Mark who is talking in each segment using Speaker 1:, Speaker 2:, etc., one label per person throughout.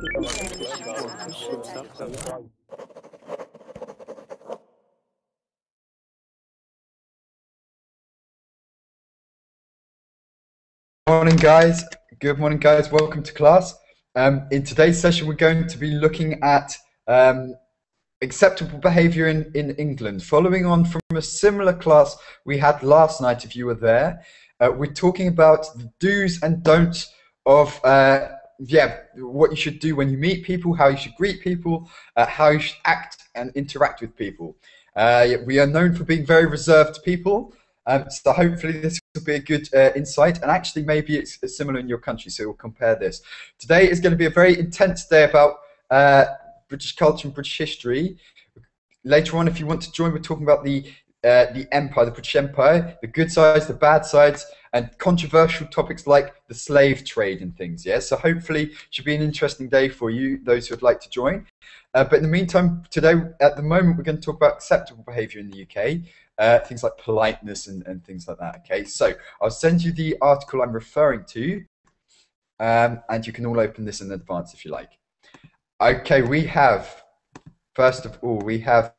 Speaker 1: Morning, guys. Good morning, guys. Welcome to class. In today's session, we're going to be looking at acceptable behaviour in England, following on from a similar class we had last night, if you were there. We're talking about the do's and don'ts of what you should do when you meet people, how you should greet people, how you should act and interact with people. We are known for being very reserved people, so hopefully this will be a good insight, and actually maybe it's similar in your country, so we'll compare this. Today is going to be a very intense day about British culture and British history. Later on, if you want to join, we're talking about the empire, the British Empire, the good sides, the bad sides, and controversial topics like the slave trade and things. Yeah, so hopefully it should be an interesting day for you, those who would like to join. But in the meantime, today, at the moment, we're going to talk about acceptable behaviour in the UK, things like politeness and things like that. Okay, so I'll send you the article I'm referring to, and you can all open this in advance if you like. Okay, we have, first of all, we have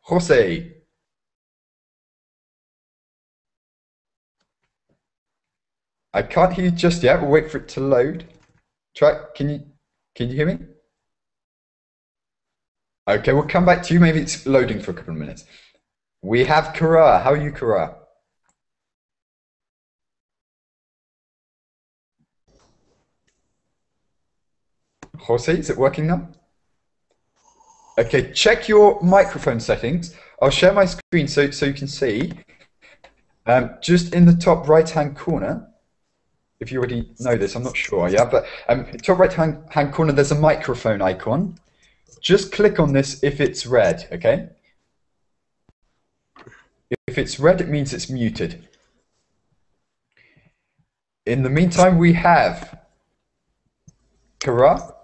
Speaker 1: Jose. I can't hear you just yet. We'll wait for it to load. Try. Can you hear me? Okay, we'll come back to you. Maybe it's loading for a couple of minutes. We have Kara. How are you, Kara? Jose, is it working now? Okay, check your microphone settings. I'll share my screen so you can see. Just in the top right-hand corner, if you already know this, I'm not sure, yeah, but top right-hand corner, there's a microphone icon. Just click on this if it's red, okay? If it's red, it means it's muted. In the meantime, we have Kara.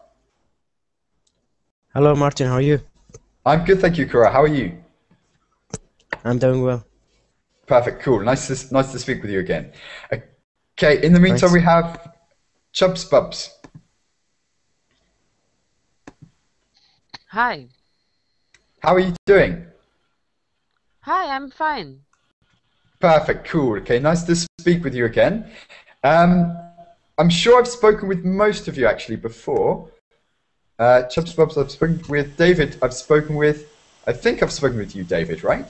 Speaker 2: Hello, Martin. How are you?
Speaker 1: I'm good, thank you, Kara. How are you?
Speaker 2: I'm doing well.
Speaker 1: Perfect, cool. Nice to speak with you again. Okay, in the meantime, we have Chubs Bubs.
Speaker 3: Hi.
Speaker 1: How are you doing?
Speaker 3: Hi, I'm fine.
Speaker 1: Perfect, cool. Okay, nice to speak with you again. I'm sure I've spoken with most of you actually before. Chubs Bubs, I've spoken with David. I think I've spoken with you, David, right?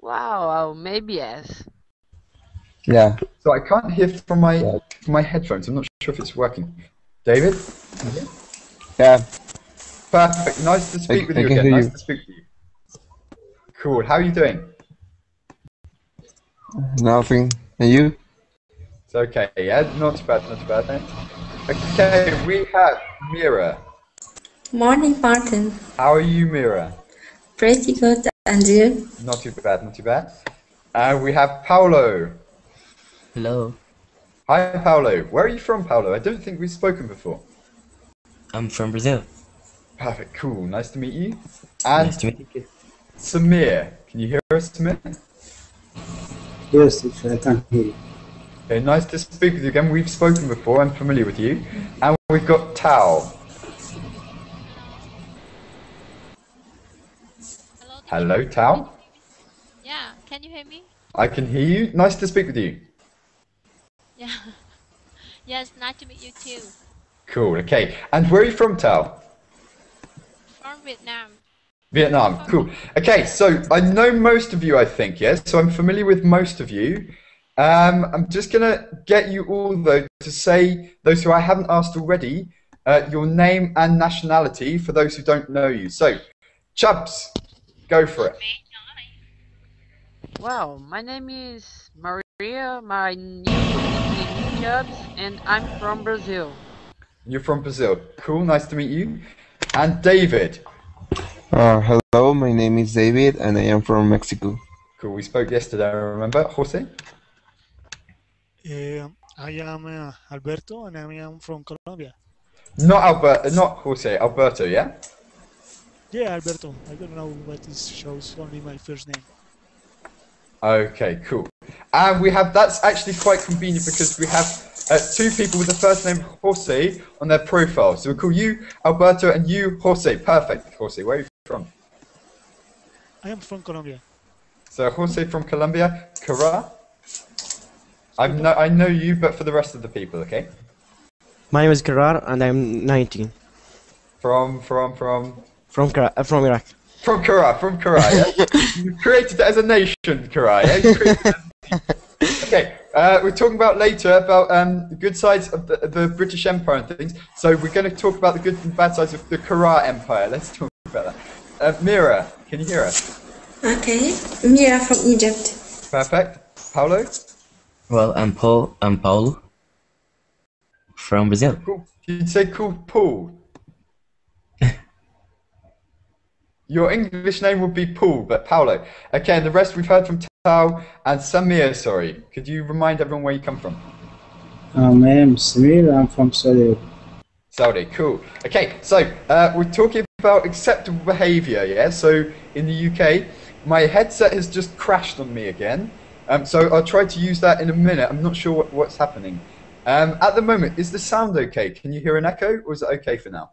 Speaker 3: Wow, maybe yes.
Speaker 1: Yeah. So I can't hear from my headphones. I'm not sure if it's working. David?
Speaker 4: Yeah.
Speaker 1: Perfect. Nice to speak with you again. Nice to speak to you. Cool. How are you doing?
Speaker 4: Nothing. And you?
Speaker 1: It's okay. Yeah, not too bad. Not too bad. Thanks. Okay, we have Mira.
Speaker 5: Morning, Martin.
Speaker 1: How are you, Mira?
Speaker 5: Pretty good, and you?
Speaker 1: Not too bad. Not too bad. We have Paulo.
Speaker 6: Hello.
Speaker 1: Hi, Paulo. Where are you from, Paulo? I don't think we've spoken before.
Speaker 6: I'm from Brazil.
Speaker 1: Perfect. Cool. Nice to meet you. And
Speaker 6: Nice to meet you.
Speaker 1: Samir. Can you hear us, Samir?
Speaker 7: Yes, I can hear you.
Speaker 1: Okay, nice to speak with you again. We've spoken before. I'm familiar with you. And we've got Tao. Hello, Tao.
Speaker 8: Yeah, can you hear me?
Speaker 1: I can hear you. Nice to speak with you.
Speaker 8: Yeah. Yes, nice to meet you too.
Speaker 1: Cool. Okay. And where are you from, Tao?
Speaker 8: From Vietnam.
Speaker 1: Vietnam. Cool. Okay. So I know most of you, I think. Yes. So I'm familiar with most of you. I'm just gonna get you all though to say, those who I haven't asked already, your name and nationality for those who don't know you. So, Chubs, go for it.
Speaker 3: Well, my name is Maria. My new is Chubbs, and I'm from Brazil.
Speaker 1: You're from Brazil. Cool. Nice to meet you. And David.
Speaker 4: Hello, my name is David, and I am from Mexico.
Speaker 1: Cool. We spoke yesterday. I remember. Jose.
Speaker 9: I am Alberto, and I am from Colombia.
Speaker 1: Not Alberto, not Jose. Alberto, yeah.
Speaker 9: Yeah, Alberto. I don't know what this shows. Only my first name.
Speaker 1: Okay, cool. And we have, that's actually quite convenient because we have two people with the first name Jose on their profile. So we'll call you Alberto and you Jose. Perfect. Jose, where are you from?
Speaker 9: I am from Colombia.
Speaker 1: So Jose from Colombia. Cara? I know you, but for the rest of the people, okay?
Speaker 2: My name is Karar and I'm 19.
Speaker 1: From
Speaker 2: From Iraq.
Speaker 1: From Kara, yeah? You created it as a nation, Kara, yeah? You created it as a okay, we're talking about later about the good sides of the British Empire and things. So we're going to talk about the good and bad sides of the Kara Empire. Let's talk about that. Mira, can you hear us?
Speaker 5: Okay, Mira from Egypt.
Speaker 1: Perfect. Paulo?
Speaker 6: Well, I'm Paulo from Brazil.
Speaker 1: Cool. You'd say cool Paul. Your English name would be Paul, but Paulo. Okay, and the rest we've heard from Tao and Samir, sorry. Could you remind everyone where you come from?
Speaker 7: My name is Samir. I'm from Saudi Arabia.
Speaker 1: Saudi, cool. Okay, so we're talking about acceptable behaviour, yeah? So in the UK, my headset has just crashed on me again. So I'll try to use that in a minute. I'm not sure what's happening. At the moment, is the sound okay? Can you hear an echo, or is it okay for now?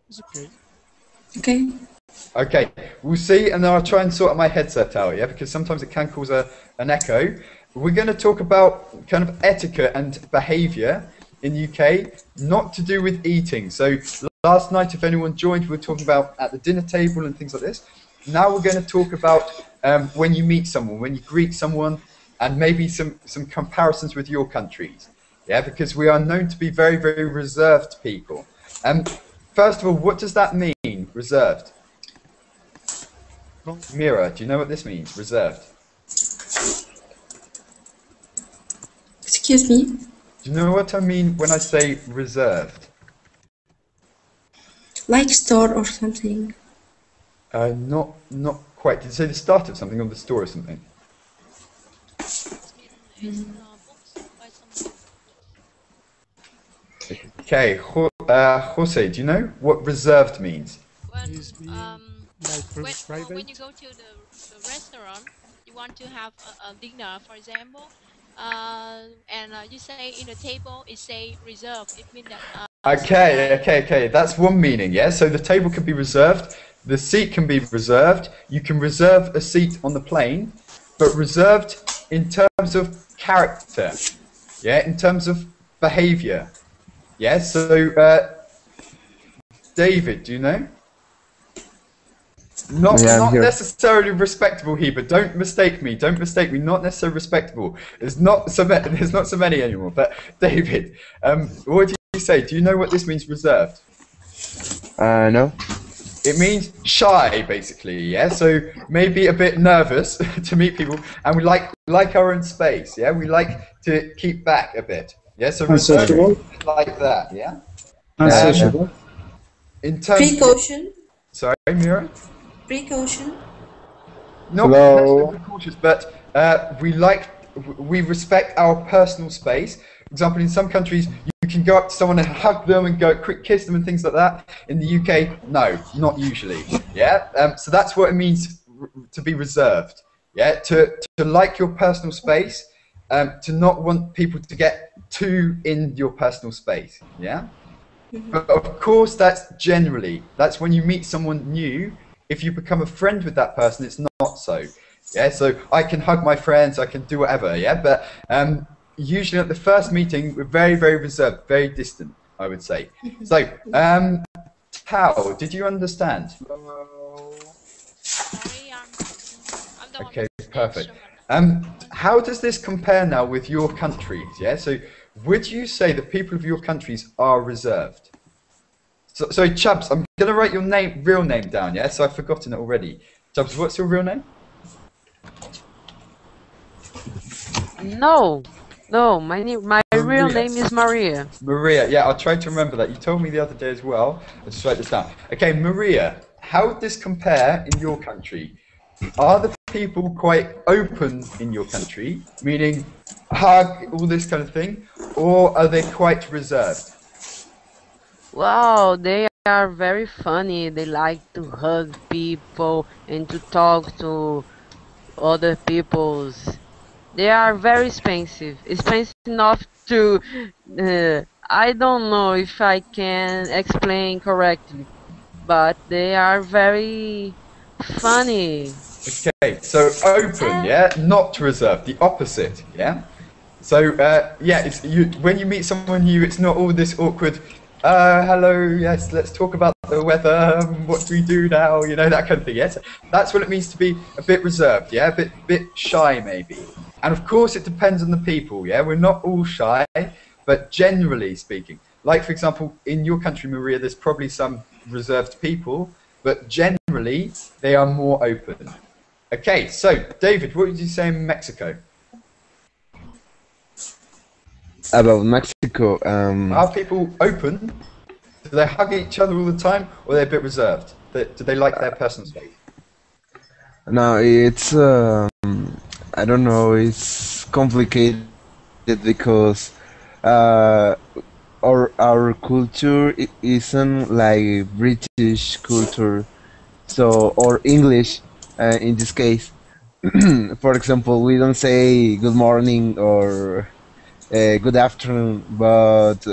Speaker 9: It's okay.
Speaker 5: Okay.
Speaker 1: Okay, we'll see, and then I'll try and sort out my headset out, yeah, because sometimes it can cause an echo. We're going to talk about kind of etiquette and behaviour in the UK, not to do with eating. So last night, if anyone joined, we were talking about at the dinner table and things like this. Now we're going to talk about when you meet someone, when you greet someone, and maybe some comparisons with your countries, yeah, because we are known to be very, very reserved people. First of all, what does that mean, reserved? Mira, do you know what this means, reserved?
Speaker 5: Excuse me?
Speaker 1: Do you know what I mean when I say reserved?
Speaker 5: Like store or something.
Speaker 1: Not quite. Did you say the start of something or the store of something? Okay, Jose, do you know what reserved means?
Speaker 8: When you go to the restaurant, you want to have a dinner, for example, and you say in the table it say reserved. It means that.
Speaker 1: Okay. That's one meaning, yeah? So the table can be reserved, the seat can be reserved, you can reserve a seat on the plane, but reserved in terms of character, yeah? In terms of behaviour, yeah? So, David, do you know? Not necessarily respectable here, but don't mistake me. Not necessarily respectable. There's not so many anymore. But David, what do you say? Do you know what this means? Reserved.
Speaker 4: No.
Speaker 1: It means shy, basically. Yeah. So maybe a bit nervous to meet people, and we like our own space. Yeah. We like to keep back a bit. Yeah. So reserved is like that. Yeah.
Speaker 7: Unsociable.
Speaker 1: In terms.
Speaker 5: Precaution.
Speaker 1: Sorry, Mira.
Speaker 5: Precaution.
Speaker 1: Not necessarily precautious, but we respect our personal space. For example, in some countries, you can go up to someone and hug them and go quick kiss them and things like that. In the UK, no, not usually. Yeah, so that's what it means to be reserved. Yeah, to like your personal space, to not want people to get too in your personal space. Yeah, but of course, that's when you meet someone new. If you become a friend with that person, it's not so. Yeah, so I can hug my friends, I can do whatever, yeah, but usually at the first meeting, we're very, very reserved, very distant, I would say. So, Tao, did you understand? Okay, perfect. How does this compare now with your countries, yeah? So, would you say the people of your countries are reserved? So Chubbs, I'm going to write your real name down, yeah? So I've forgotten it already. Chubbs, what's your real name?
Speaker 3: No, my real name is Maria.
Speaker 1: Maria, yeah, I'll try to remember that. You told me the other day as well. I'll just write this down. Okay, Maria, how would this compare in your country? Are the people quite open in your country, meaning hug, all this kind of thing, or are they quite reserved?
Speaker 3: Wow, they are very funny. They like to hug people and to talk to other peoples. They are very expensive enough to, I don't know if I can explain correctly, but they are very funny.
Speaker 1: Okay, so open, yeah, not reserved, the opposite, yeah. So yeah, it's you when you meet someone new, it's not all this awkward. Hello, yes, let's talk about the weather. What do we do now? You know, that kind of thing. Yes, that's what it means to be a bit reserved. Yeah, a bit shy maybe. And of course, it depends on the people. Yeah, we're not all shy, but generally speaking, like for example, in your country, Maria, there's probably some reserved people, but generally they are more open. Okay, so David, what did you say in Mexico?
Speaker 4: About Mexico,
Speaker 1: Are people open? Do they hug each other all the time, or are they a bit reserved? Do they like their personal space?
Speaker 4: no, it's I don't know, it's complicated because our culture isn't like British culture, so or English in this case. For example, we don't say good morning or good afternoon, but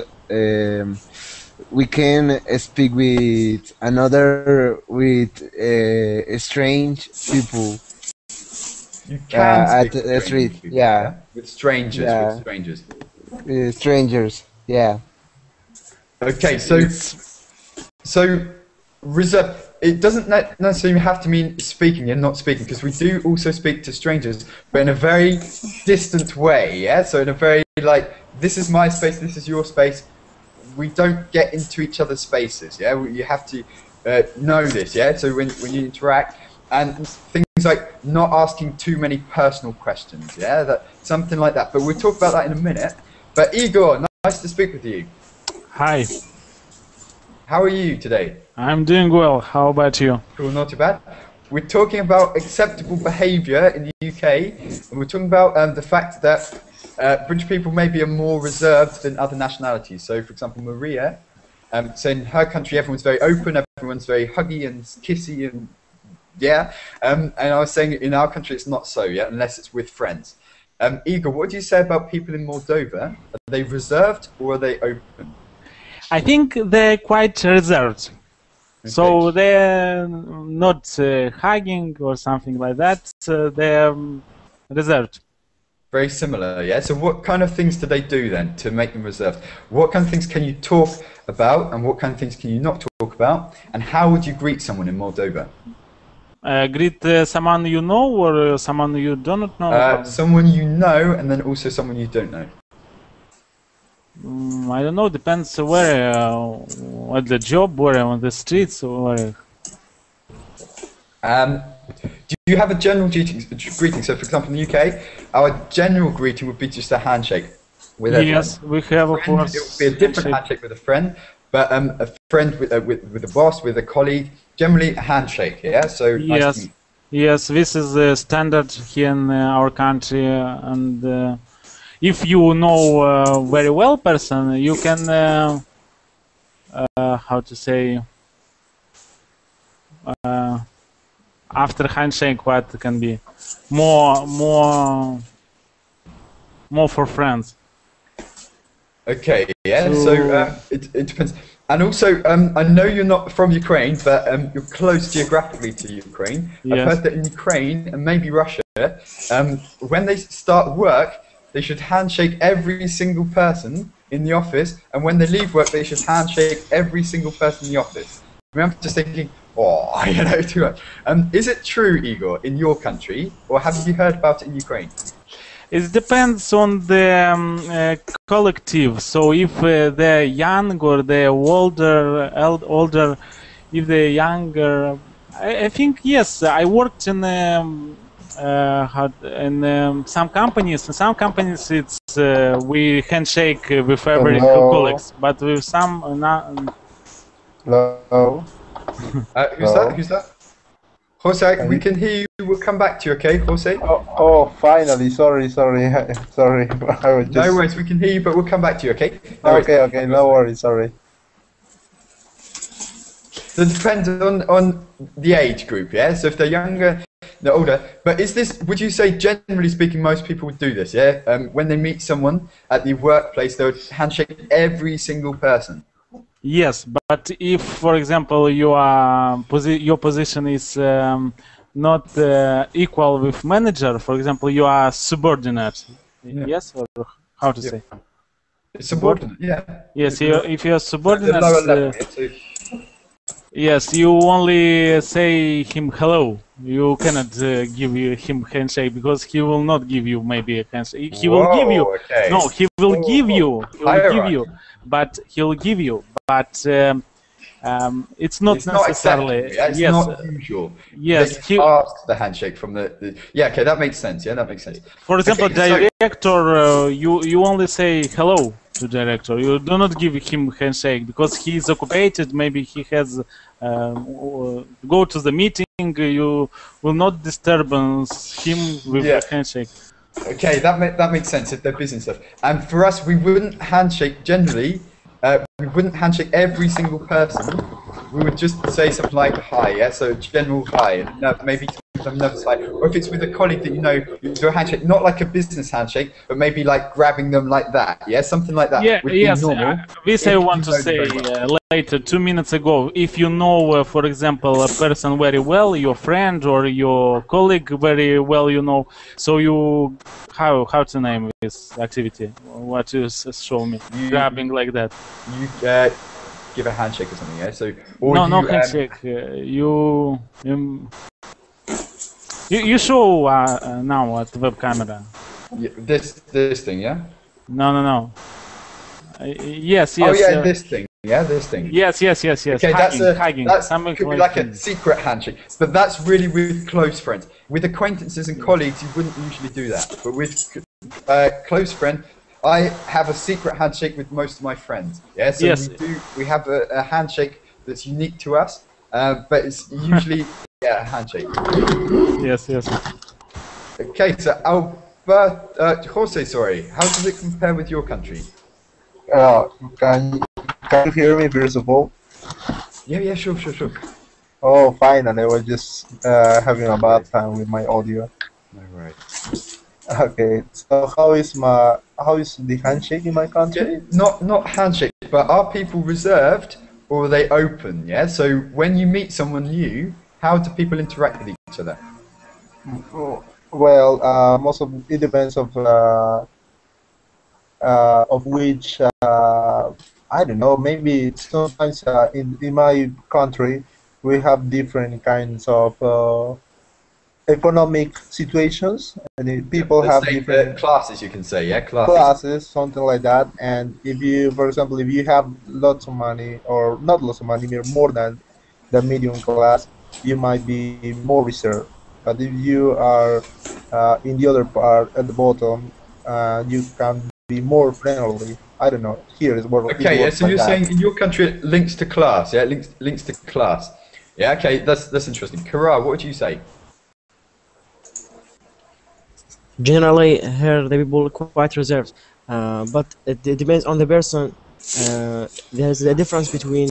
Speaker 4: we can speak with strange people
Speaker 1: You can
Speaker 4: at
Speaker 1: speak with
Speaker 4: the
Speaker 1: strange
Speaker 4: street.
Speaker 1: people,
Speaker 4: Yeah,
Speaker 1: yeah? With strangers,
Speaker 4: yeah,
Speaker 1: with strangers.
Speaker 4: strangers. Yeah,
Speaker 1: Okay, so reserve. It doesn't necessarily have to mean speaking and not speaking, because we do also speak to strangers, but in a very distant way, yeah? So in a very, like, this is my space, this is your space. We don't get into each other's spaces, yeah? You have to know this, yeah? So when you interact, and things like not asking too many personal questions, yeah? Something like that. But we'll talk about that in a minute. But Igor, nice to speak with you.
Speaker 10: Hi.
Speaker 1: How are you today?
Speaker 10: I'm doing well. How about you?
Speaker 1: Cool, not too bad. We're talking about acceptable behaviour in the UK, and we're talking about the fact that British people maybe are more reserved than other nationalities. So, for example, Maria, so in her country, everyone's very open, everyone's very huggy and kissy, and yeah. And I was saying in our country, it's not so, yeah, unless it's with friends. Igor, what do you say about people in Moldova? Are they reserved or are they open?
Speaker 10: I think they're quite reserved.
Speaker 1: Okay.
Speaker 10: So they're not hugging or something like that. They're reserved.
Speaker 1: Very similar, yeah? So what kind of things do they do then to make them reserved? What kind of things can you talk about and what kind of things can you not talk about? And how would you greet someone in Moldova?
Speaker 10: Greet someone you know or someone you do not know?
Speaker 1: Someone you know and then also someone you don't know.
Speaker 10: I don't know, depends where, at the job or on the streets or...
Speaker 1: Do you have a general greeting? So, for example, in the UK, our general greeting would be just a handshake with everyone.
Speaker 10: Yes, we have, of course.
Speaker 1: It would be a different handshake with a friend, but a friend with a boss, with a colleague, generally a handshake, yeah? So,
Speaker 10: yes,
Speaker 1: nice to meet.
Speaker 10: yes, this is the standard here in our country, and if you know very well person, you can, how to say, after handshake, what can be more for friends.
Speaker 1: Okay, yeah. So it depends, and also I know you're not from Ukraine, but you're close geographically to Ukraine.
Speaker 10: Yes.
Speaker 1: I've heard that in Ukraine and maybe Russia, when they start work, they should handshake every single person in the office, and when they leave work, they should handshake every single person in the office. I mean, I'm just thinking, oh, you know, too much. Is it true, Igor, in your country, or have you heard about it in Ukraine?
Speaker 10: It depends on the collective. So if they're young or they're older, if they're younger, I think yes. I worked in some companies. In some companies, it's we handshake with every colleagues, but with some
Speaker 4: Hello.
Speaker 1: Who's that? Who's that? Jose, we can hear you. We'll come back to you, okay, Jose?
Speaker 11: Oh, finally. Sorry. Sorry. I was just...
Speaker 1: No worries, we can hear you, but we'll come back to you, okay?
Speaker 11: No okay, no worries, sorry.
Speaker 1: So it depends on the age group, yeah? So if they're younger, they're older. But is this? Would you say, generally speaking, most people would do this? Yeah. When they meet someone at the workplace, they would handshake every single person.
Speaker 10: Yes, but if, for example, your position is not equal with manager, for example, you are subordinate.
Speaker 1: Yeah.
Speaker 10: Yes, or how to say?
Speaker 1: Subordinate. Yeah.
Speaker 10: Yes, if you're subordinate.
Speaker 1: The lower level.
Speaker 10: Yes, you only say him hello. You cannot give him handshake because he will not give you maybe a handshake. He will give you.
Speaker 1: Okay.
Speaker 10: No, he will give you. He will give you. But he'll give you. But it's not necessarily.
Speaker 1: It's
Speaker 10: yes.
Speaker 1: not usual.
Speaker 10: Yes.
Speaker 1: He asks the handshake from the. Yeah. Okay, that makes sense. Yeah, that makes sense.
Speaker 10: For example,
Speaker 1: okay,
Speaker 10: director, you only say hello to director. You do not give him handshake because he is occupied. Maybe he has go to the meeting. You will not disturb him with a handshake.
Speaker 1: Okay, that makes sense if they're busy and stuff. And for us, we wouldn't handshake generally. We wouldn't handshake every single person. We would just say something like hi, yeah. So general hi, and maybe some nervous hi. Or if it's with a colleague that you know, you do a handshake, not like a business handshake, but maybe like grabbing them like that, yeah, something like that.
Speaker 10: Yeah, yes. This I want to
Speaker 1: know
Speaker 10: say later, 2 minutes ago. If you know, for example, a person very well, your friend or your colleague very well, you know, so you how to name this activity? What you show me? Grabbing like that.
Speaker 1: You give a handshake or something, yeah. So
Speaker 10: no handshake. You show now at the web camera.
Speaker 1: Yeah, this thing, yeah.
Speaker 10: No. Yes.
Speaker 1: Oh yeah, this thing. Yeah, this thing.
Speaker 10: Yes.
Speaker 1: Okay,
Speaker 10: hugging.
Speaker 1: That could be like a secret handshake, but that's really with close friends. With acquaintances and colleagues, you wouldn't usually do that. But with close friend, I have a secret handshake with most of my friends. Yeah, so
Speaker 10: yes.
Speaker 1: We have a handshake that's unique to us, but it's usually a handshake.
Speaker 10: Yes.
Speaker 1: Okay, so Jose, sorry, how does it compare with your country?
Speaker 11: Can you hear me first of all?
Speaker 1: Yeah, sure.
Speaker 11: Oh, fine, and I was just having a bad time with my audio.
Speaker 1: No worries.
Speaker 11: Okay, so how is the handshake in my country?
Speaker 1: Yeah, not handshake, but are people reserved or are they open? Yeah. So when you meet someone new, how do people interact with each other?
Speaker 11: Well, most of it depends of which I don't know. Maybe sometimes in my country we have different kinds of economic situations, and people have different
Speaker 1: classes. You can say, yeah,
Speaker 11: classes, something like that. And if you, for example, if you have lots of money, or not lots of money, more than the medium class, you might be more reserved. But if you are in the other part at the bottom, you can be more friendly. I don't know. Here is what.
Speaker 1: Okay, yeah. So you're saying in your country it links to class, yeah? Links to class. Yeah. Okay, that's interesting. Kara, what would you say?
Speaker 2: Generally, here the people are quite reserved, but it depends on the person. There's a difference between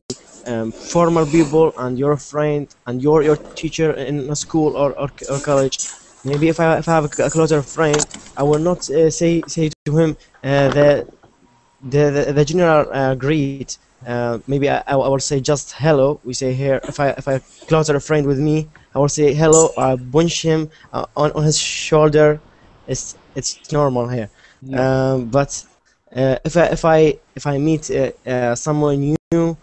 Speaker 2: formal people and your friend and your teacher in a school or college. Maybe if I have a closer friend, I will not say to him the general greet. Maybe I will say just hello. We say here, if I closer a friend with me, I will say hello. I punch him on his shoulder. It's normal here.
Speaker 1: Yeah.
Speaker 2: But if I meet someone new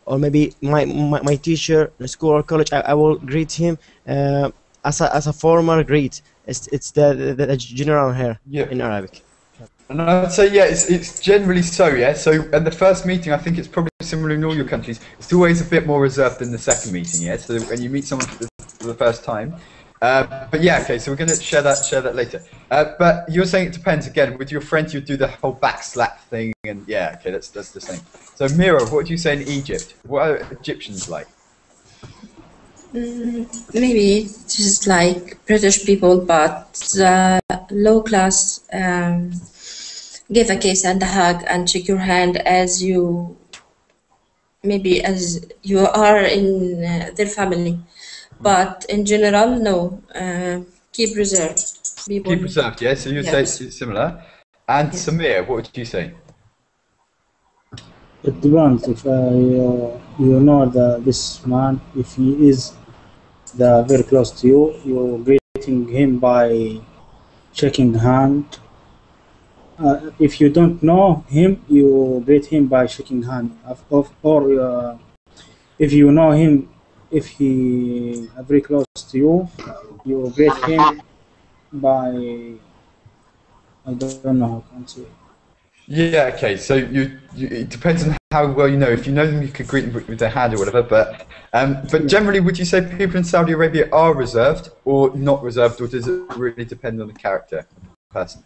Speaker 2: or maybe my teacher in school or college, I will greet him as a formal greet. It's the general here in Arabic.
Speaker 1: And I'd say, yeah, it's generally so, yeah. So at the first meeting, I think it's probably similar in all your countries. It's always a bit more reserved than the second meeting, yeah. So when you meet someone for the first time. But yeah, okay, so we're going to share that later. But you're saying it depends again. With your friends, you do the whole back slap thing, and yeah, okay, that's the same. So Mira, what would you say in Egypt? What are Egyptians like?
Speaker 5: Maybe just like British people, but the low class give a kiss and a hug and shake your hand as you are in their family. but in general, no. Keep reserved. People.
Speaker 1: Keep reserved, yeah? So you say it's similar. And Samir, what would you say?
Speaker 7: It depends if you know this man, if he is very close to you, you're greeting him by shaking hand. If you don't know him, you greet him by shaking hand. Or if you know him, if he very close to you, you greet him by, I don't know how can say.
Speaker 1: Yeah, okay. So it depends on how well you know. If you know them, you could greet them with their hand or whatever. But generally, would you say people in Saudi Arabia are reserved or not reserved, or does it really depend on the character of the person?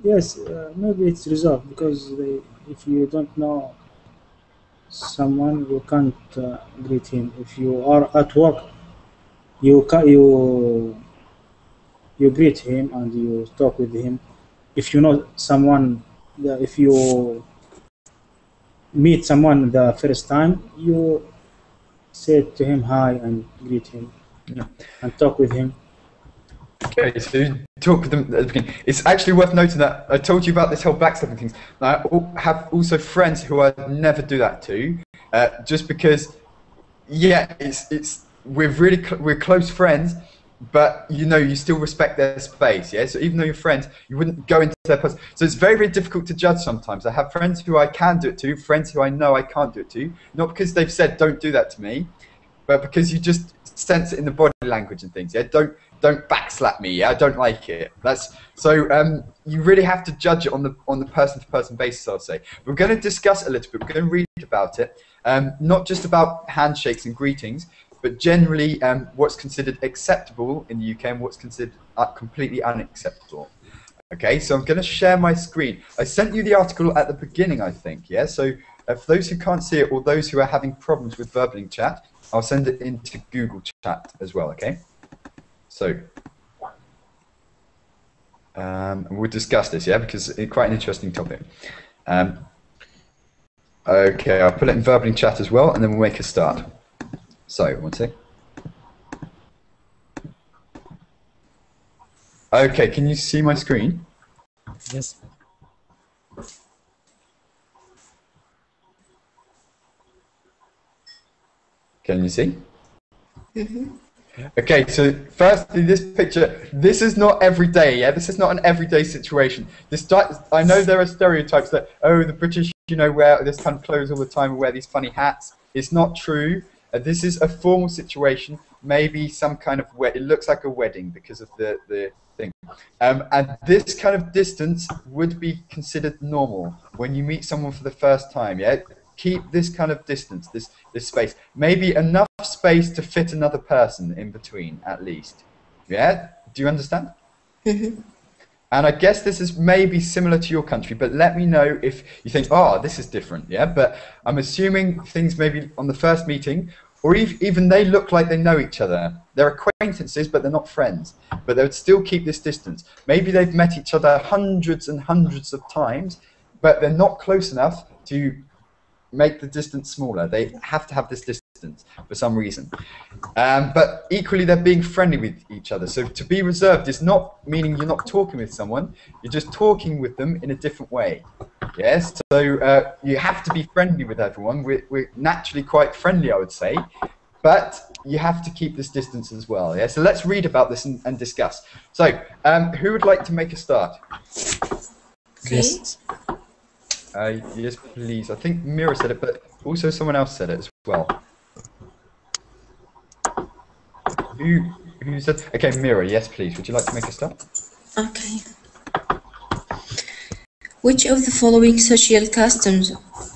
Speaker 7: Yes, maybe it's reserved because if you don't know someone, you can't greet him. If you are at work, you greet him and you talk with him. If you know someone, if you meet someone the first time, you say to him hi and greet him and talk with him.
Speaker 1: Okay, so you talk with them at the beginning. It's actually worth noting that I told you about this whole backstepping thing. I have also friends who I never do that to, just because, yeah, we're close friends, but you still respect their space, yeah. So even though you're friends, you wouldn't go into their person. So it's very, very difficult to judge sometimes. I have friends who I can do it to, friends who I know I can't do it to, not because they've said don't do that to me, but because you just sense it in the body language and things. Yeah, don't backslap me. Yeah, I don't like it. You really have to judge it on the person-to-person basis. I'll say we're going to discuss a little bit. We're going to read about it, not just about handshakes and greetings, but generally what's considered acceptable in the UK and what's considered completely unacceptable. Okay, so I'm going to share my screen. I sent you the article at the beginning, I think. Yeah, so for those who can't see it or those who are having problems with verbaling chat, I'll send it into Google Chat as well, okay? So, we'll discuss this, yeah, because it's quite an interesting topic. Okay, I'll put it in verbaling chat as well, and then we'll make a start. So, one sec. Okay, can you see my screen?
Speaker 2: Yes.
Speaker 1: Can you see? Okay, so firstly, this picture, this is not every day, yeah? This is not an everyday situation. I know there are stereotypes that, oh, the British, wear this kind of clothes all the time and wear these funny hats. It's not true. This is a formal situation, maybe some kind of, it looks like a wedding because of the thing. And this kind of distance would be considered normal when you meet someone for the first time, yeah? Keep this kind of distance, this space. Maybe enough space to fit another person in between, at least. Yeah? Do you understand?
Speaker 5: Mm-hmm.
Speaker 1: And I guess this is maybe similar to your country, but let me know if you think, oh, this is different, yeah? But I'm assuming things maybe on the first meeting, or even they look like they know each other. They're acquaintances, but they're not friends. But they would still keep this distance. Maybe they've met each other hundreds and hundreds of times, but they're not close enough to make the distance smaller. They have to have this distance for some reason. But equally, they're being friendly with each other. So to be reserved is not meaning you're not talking with someone. You're just talking with them in a different way. Yes. So you have to be friendly with everyone. We're naturally quite friendly, I would say. But you have to keep this distance as well. Yeah. So let's read about this and discuss. So who would like to make a start?
Speaker 2: Yes.
Speaker 1: Yes, please. I think Mira said it, but also someone else said it as well. Who said? Okay, Mira. Yes, please. Would you like to make a start?
Speaker 5: Okay. Which of the following social customs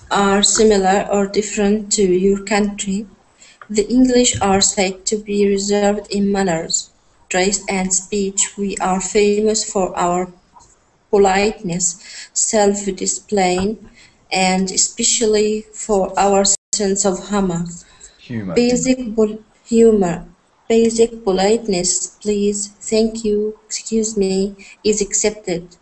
Speaker 5: are similar or different to your country? The English are said to be reserved in manners, dress and speech. We are famous for our politeness, self-discipline, and especially for our sense of humor. Basic politeness, please, thank you, excuse me, is accepted.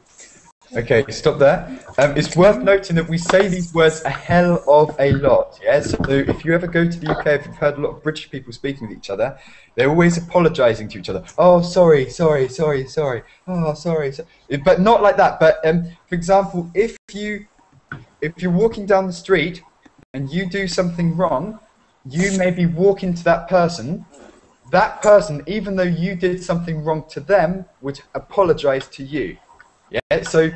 Speaker 1: Okay, stop there. It's worth noting that we say these words a hell of a lot, yeah? So if you ever go to the UK, if you've heard a lot of British people speaking with each other, they're always apologising to each other. Oh, sorry, sorry, sorry, sorry. Oh, sorry. But not like that. But for example, if you're walking down the street and you do something wrong, you may be walking to that person. That person, even though you did something wrong to them, would apologise to you. Yeah, so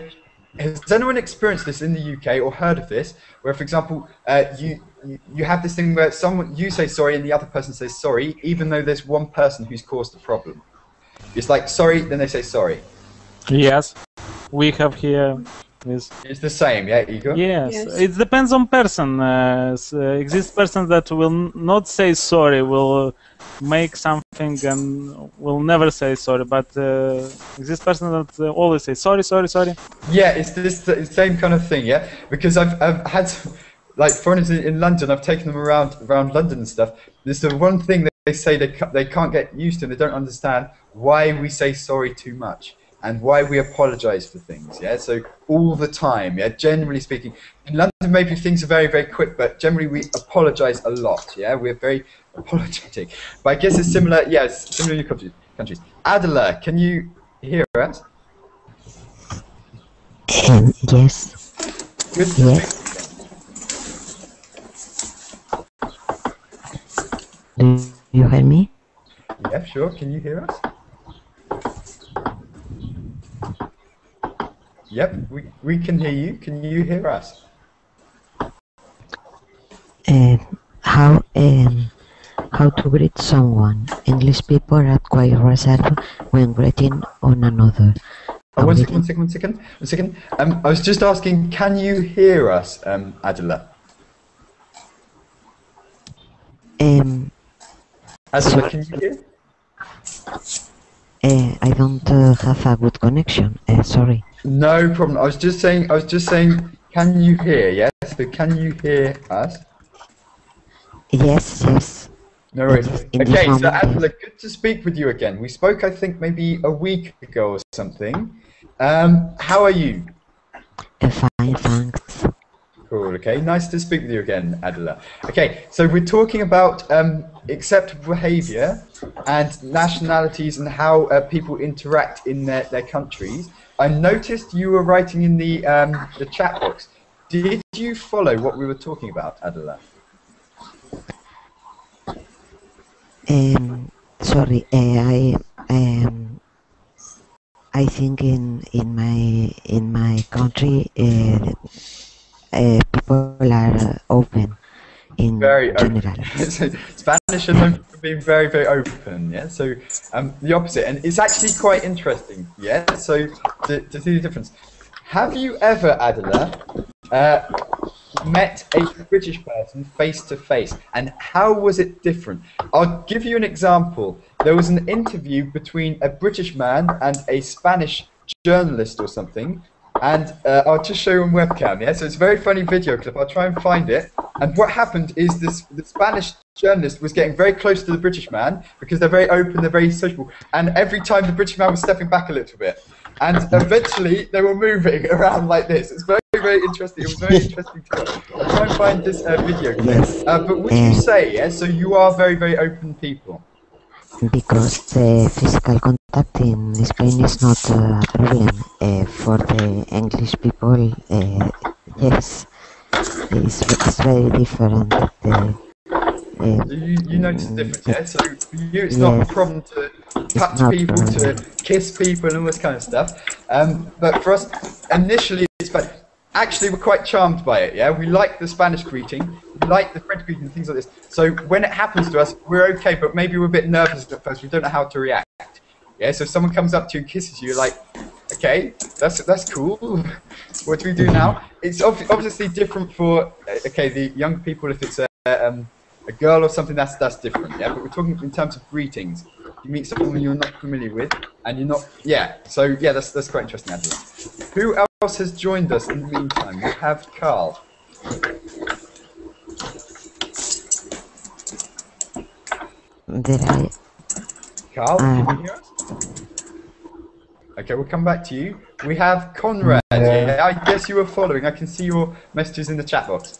Speaker 1: has anyone experienced this in the UK or heard of this, where, for example, you have this thing where you say sorry and the other person says sorry, even though there's one person who's caused the problem? It's like sorry, then they say sorry.
Speaker 10: Yes, we have here this.
Speaker 1: It's the same, yeah, Igor?
Speaker 10: Yes, it depends on person. Exist persons that will not say sorry, will make something and will never say sorry, but exist persons that always say sorry, sorry, sorry.
Speaker 1: Yeah, it's this same kind of thing, yeah. Because I've had, like, foreigners in London. I've taken them around London and stuff. There's the one thing that they say they can't get used to, and they don't understand why we say sorry too much and why we apologise for things. Yeah, so all the time. Yeah, generally speaking, in London maybe things are very, very quick, but generally we apologise a lot. Yeah, we're very apologetic. But I guess it's similar. Yeah, it's similar in your countries. Adela, can you hear us?
Speaker 12: Yes.
Speaker 1: Good.
Speaker 12: Yes. Do you hear me?
Speaker 1: Yeah, sure. Can you hear us? Yep, we can hear you. Can you hear us?
Speaker 12: How to greet someone? English people are quite reserved when greeting on another.
Speaker 1: Oh, one second. I was just asking, can you hear us, Adela? Adela, can you hear?
Speaker 12: I don't have a good connection. Sorry.
Speaker 1: No problem. I was just saying, can you hear? Yes. So can you hear us?
Speaker 12: Yes, yes.
Speaker 1: No worries. Okay, so Adela, good to speak with you again. We spoke, I think, maybe a week ago or something. How are you?
Speaker 12: Fine, thanks.
Speaker 1: Cool, okay. Nice to speak with you again, Adela. Okay, so we're talking about acceptable behaviour and nationalities and how people interact in their countries. I noticed you were writing in the chat box. Did you follow what we were talking about, Adela?
Speaker 12: Sorry, I think in my country people are open in
Speaker 1: very
Speaker 12: general.
Speaker 1: Open. So Spanish are known for being very, very open. Yeah. So the opposite, and it's actually quite interesting. Yeah. So to see the difference, have you ever, Adela, met a British person face to face, and how was it different? I'll give you an example. There was an interview between a British man and a Spanish journalist or something, and I'll just show you on webcam. Yeah, so it's a very funny video clip. I'll try and find it. And what happened is the Spanish journalist was getting very close to the British man because they're very open, they're very sociable, and every time the British man was stepping back a little bit. And eventually they were moving around like this. It's very, very interesting. It was very interesting to watch. I'll try and find this video clip. But would you say, yeah, so you are very, very open people?
Speaker 12: Because the physical contact in Spain is not a problem for the English people. Yes, it's very different.
Speaker 1: You notice the difference, yeah? So for you, it's not a problem to touch people, to kiss people, and all this kind of stuff. But for us, initially, actually, we're quite charmed by it, yeah? We like the Spanish greeting, we like the French greeting, things like this. So when it happens to us, we're okay, but maybe we're a bit nervous at first. We don't know how to react. Yeah, so if someone comes up to you and kisses you, you're like, okay, that's cool. What do we do now? It's obviously different for, okay, the young people, if it's a girl or something, that's different, yeah? But we're talking in terms of greetings. You meet someone you're not familiar with, and you're not, yeah. So, yeah, that's quite interesting, Angela. Who else has joined us in the meantime? We have Carl. Carl, can you hear us? Okay, we'll come back to you. We have Conrad. Yeah, I guess you were following. I can see your messages in the chat box.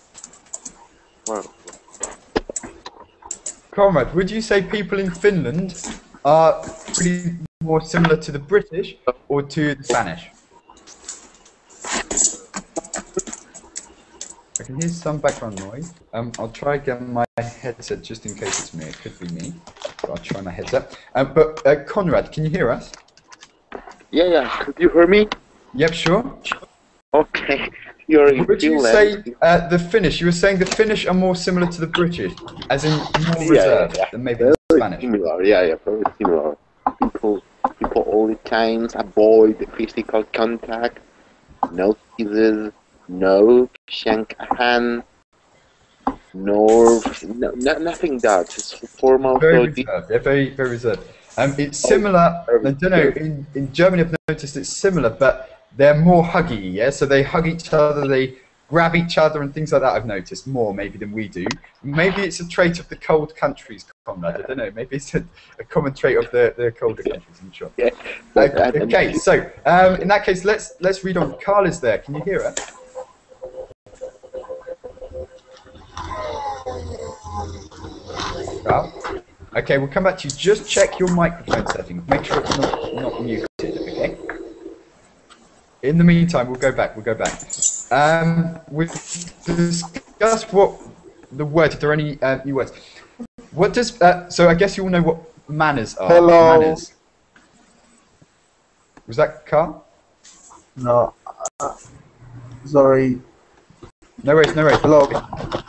Speaker 1: Conrad, would you say people in Finland are pretty more similar to the British or to the Spanish? I can hear some background noise. I'll try again my headset just in case it's me. It could be me. But I'll try my headset. But Conrad, can you hear us?
Speaker 13: Yeah. Could you hear me?
Speaker 1: Yep, sure.
Speaker 13: Okay. You're in
Speaker 1: Would you
Speaker 13: Finland.
Speaker 1: say the Finnish? You were saying the Finnish are more similar to the British, as in more reserved than maybe the Spanish.
Speaker 13: Similar. Yeah, very similar. People all the times avoid the physical contact. No kisses. No shake a hand. No, nothing that. Just formal.
Speaker 1: Very reserved. Yeah, very reserved. It's similar. I don't know. In Germany, I've noticed it's similar, but they're more huggy. Yeah, so they hug each other, they grab each other, and things like that. I've noticed more maybe than we do. Maybe it's a trait of the cold countries, Conrad. I don't know. Maybe it's a common trait of the colder countries. I'm sure.
Speaker 13: Yeah.
Speaker 1: Okay. So in that case, let's read on. Carl is there. Can you hear her? Carl? Okay, we'll come back to you. Just check your microphone settings. Make sure it's not muted, okay? In the meantime, we'll go back. We'll discuss what the words, if there are any new words. What does, so I guess you all know what manners are.
Speaker 11: Hello.
Speaker 1: Manners. Was that Carl?
Speaker 11: No. Sorry.
Speaker 1: No worries.
Speaker 11: Hello.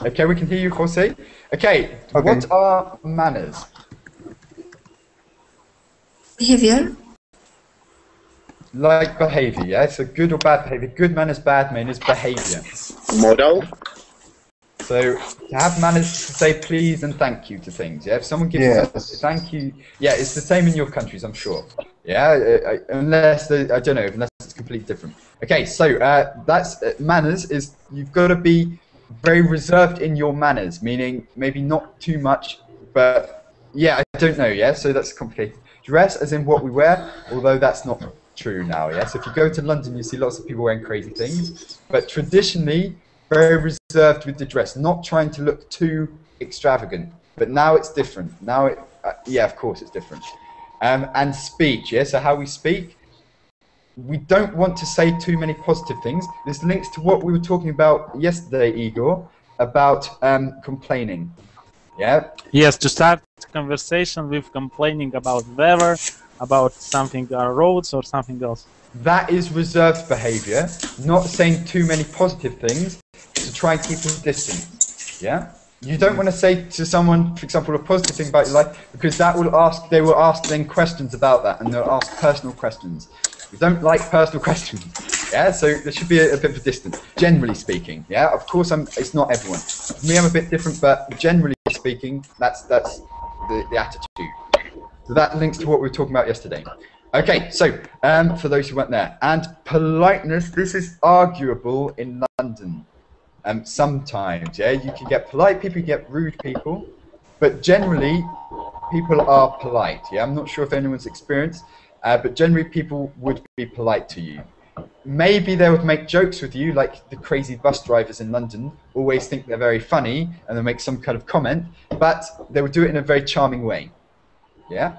Speaker 1: Okay, we can hear you, Jose. Okay, what are manners?
Speaker 5: Behavior.
Speaker 1: Like behaviour, yeah? So good or bad behaviour. Good manners, bad manners, behaviour.
Speaker 13: Model.
Speaker 1: So to have manners is to say please and thank you to things, yeah? If someone gives you thank you, yeah, it's the same in your countries, I'm sure. Yeah, unless, I don't know, unless it's completely different. Okay, so that's manners is you've got to be very reserved in your manners, meaning maybe not too much, but yeah, I don't know, yeah? So that's complicated. Dress as in what we wear, although that's not true now, yeah? So if you go to London, you see lots of people wearing crazy things, but traditionally, very reserved with the dress, not trying to look too extravagant. But now it's different. Now, yeah, of course it's different. And speech, yeah, so how we speak, we don't want to say too many positive things. This links to what we were talking about yesterday, Igor, about complaining, yeah?
Speaker 10: Yes, to start conversation with complaining about weather, about something, roads or something else.
Speaker 1: That is reserved behavior, not saying too many positive things to try and keep a distance, yeah? You don't want to say to someone, for example, a positive thing about your life, because that will they will ask then questions about that, and they'll ask personal questions. We don't like personal questions, yeah? So there should be a bit of a distance, generally speaking, yeah? Of course, it's not everyone. Me, I'm a bit different, but generally speaking, that's the attitude. So that links to what we were talking about yesterday. Okay, so for those who weren't there, and politeness, this is arguable in London. Sometimes, yeah, you can get polite people, you get rude people, but generally, people are polite, yeah? I'm not sure if anyone's experienced, but generally people would be polite to you. Maybe they would make jokes with you, like the crazy bus drivers in London always think they're very funny, and they'll make some kind of comment, but they would do it in a very charming way, yeah?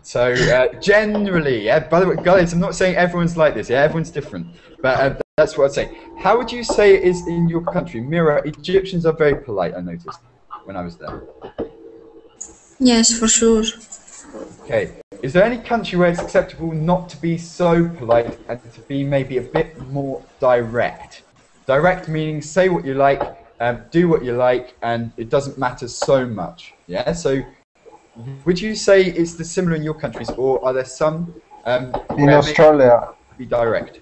Speaker 1: So generally, yeah, by the way, guys, I'm not saying everyone's like this, yeah, everyone's different, but that's what I'd say. How would you say it is in your country? Mira, Egyptians are very polite, I noticed, when I was there.
Speaker 5: Yes, for sure.
Speaker 1: Okay, is there any country where it's acceptable not to be so polite and to be maybe a bit more direct? Direct meaning say what you like, do what you like, and it doesn't matter so much, yeah? So would you say it's similar in your countries, or are there some
Speaker 11: in Australia?
Speaker 1: Be direct.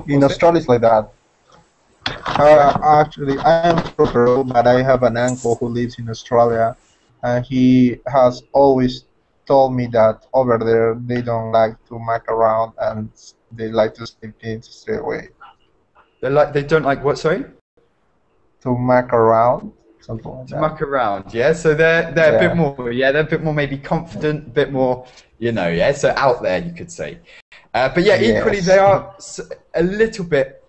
Speaker 11: In Australia, it's like that. Actually, I am from Peru, but I have an uncle who lives in Australia, and he has always told me that over there they don't like to muck around and they like to say things straight away.
Speaker 1: They don't like what? Sorry.
Speaker 11: To muck around. something like
Speaker 1: to
Speaker 11: that.
Speaker 1: muck around, yeah. So they're a bit more, yeah. They're a bit more maybe confident, a bit more, you know, yeah. So out there, you could say. But yeah, equally they are a little bit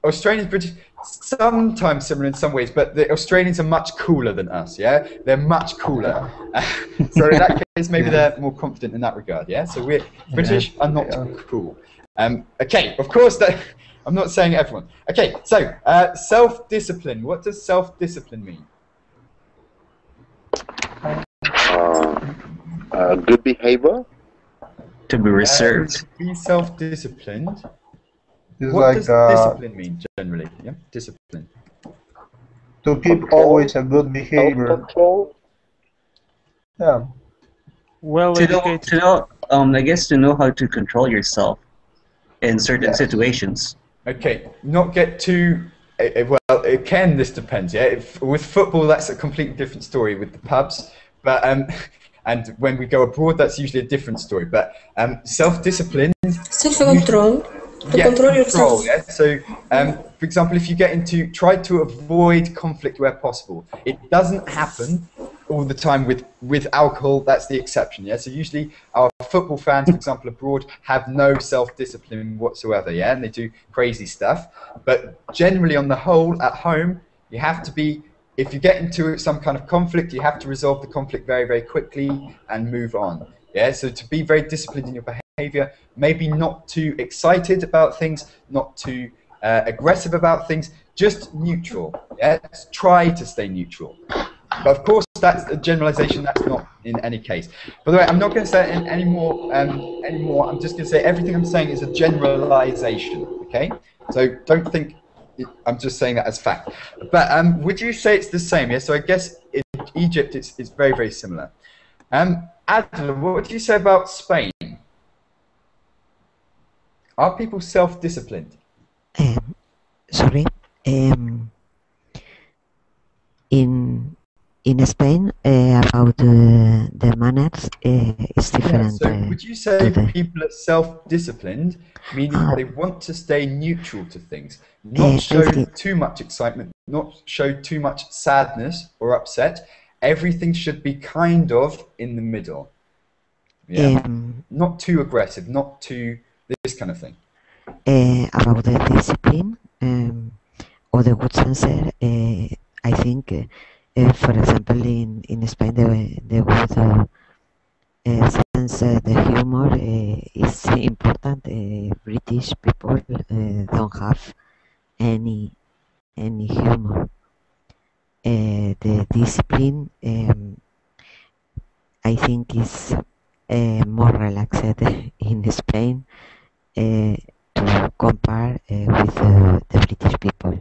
Speaker 1: Australians, British, sometimes similar in some ways, but the Australians are much cooler than us, yeah? They're much cooler. So in that case, maybe they're more confident in that regard, yeah? So we're British are not cool. Okay, of course, I'm not saying everyone. Okay, so self-discipline. What does self-discipline mean?
Speaker 13: Good behavior.
Speaker 6: To be reserved.
Speaker 1: Be self-disciplined.
Speaker 11: It's
Speaker 1: What
Speaker 11: like
Speaker 1: does discipline mean generally? Yeah, discipline.
Speaker 11: to keep always a good behavior.
Speaker 13: Self-control.
Speaker 11: Yeah.
Speaker 10: Well educated.
Speaker 6: To know, I guess to know how to control yourself in certain situations.
Speaker 1: Okay, not get too. Well, again, this depends. Yeah, with football, that's a completely different story with the pubs. But and when we go abroad, that's usually a different story. But self-discipline.
Speaker 5: Self-control. To control yourself.
Speaker 1: Yeah? So, for example, if you get into, try to avoid conflict where possible. It doesn't happen all the time with alcohol. That's the exception. Yeah. So usually our football fans, for example, abroad, have no self-discipline whatsoever. Yeah, and they do crazy stuff. But generally, on the whole, at home, you have to be. If you get into some kind of conflict, you have to resolve the conflict very, very quickly and move on. Yeah. So to be very disciplined in your behavior, maybe not too excited about things, not too aggressive about things, just neutral. Yeah, try to stay neutral. But of course, that's a generalization. That's not in any case. By the way, I'm not going to say it anymore. I'm just going to say everything I'm saying is a generalization. Okay, so don't think I'm just saying that as fact. But would you say it's the same? Yeah. So I guess in Egypt, it's very, very similar. Adela, what would you say about Spain? Are people self-disciplined?
Speaker 12: Sorry. In Spain, about the manners, it's different.
Speaker 1: Yeah, so would you say people are self-disciplined, meaning they want to stay neutral to things, not show too much excitement, not show too much sadness or upset? Everything should be kind of in the middle. Yeah, not too aggressive, not too this kind of thing.
Speaker 12: About the discipline or the good answer, I think, for example, in Spain, the good sense, the humor is important. British people don't have any humor. The discipline, I think, is more relaxed in Spain. To compare with the British people.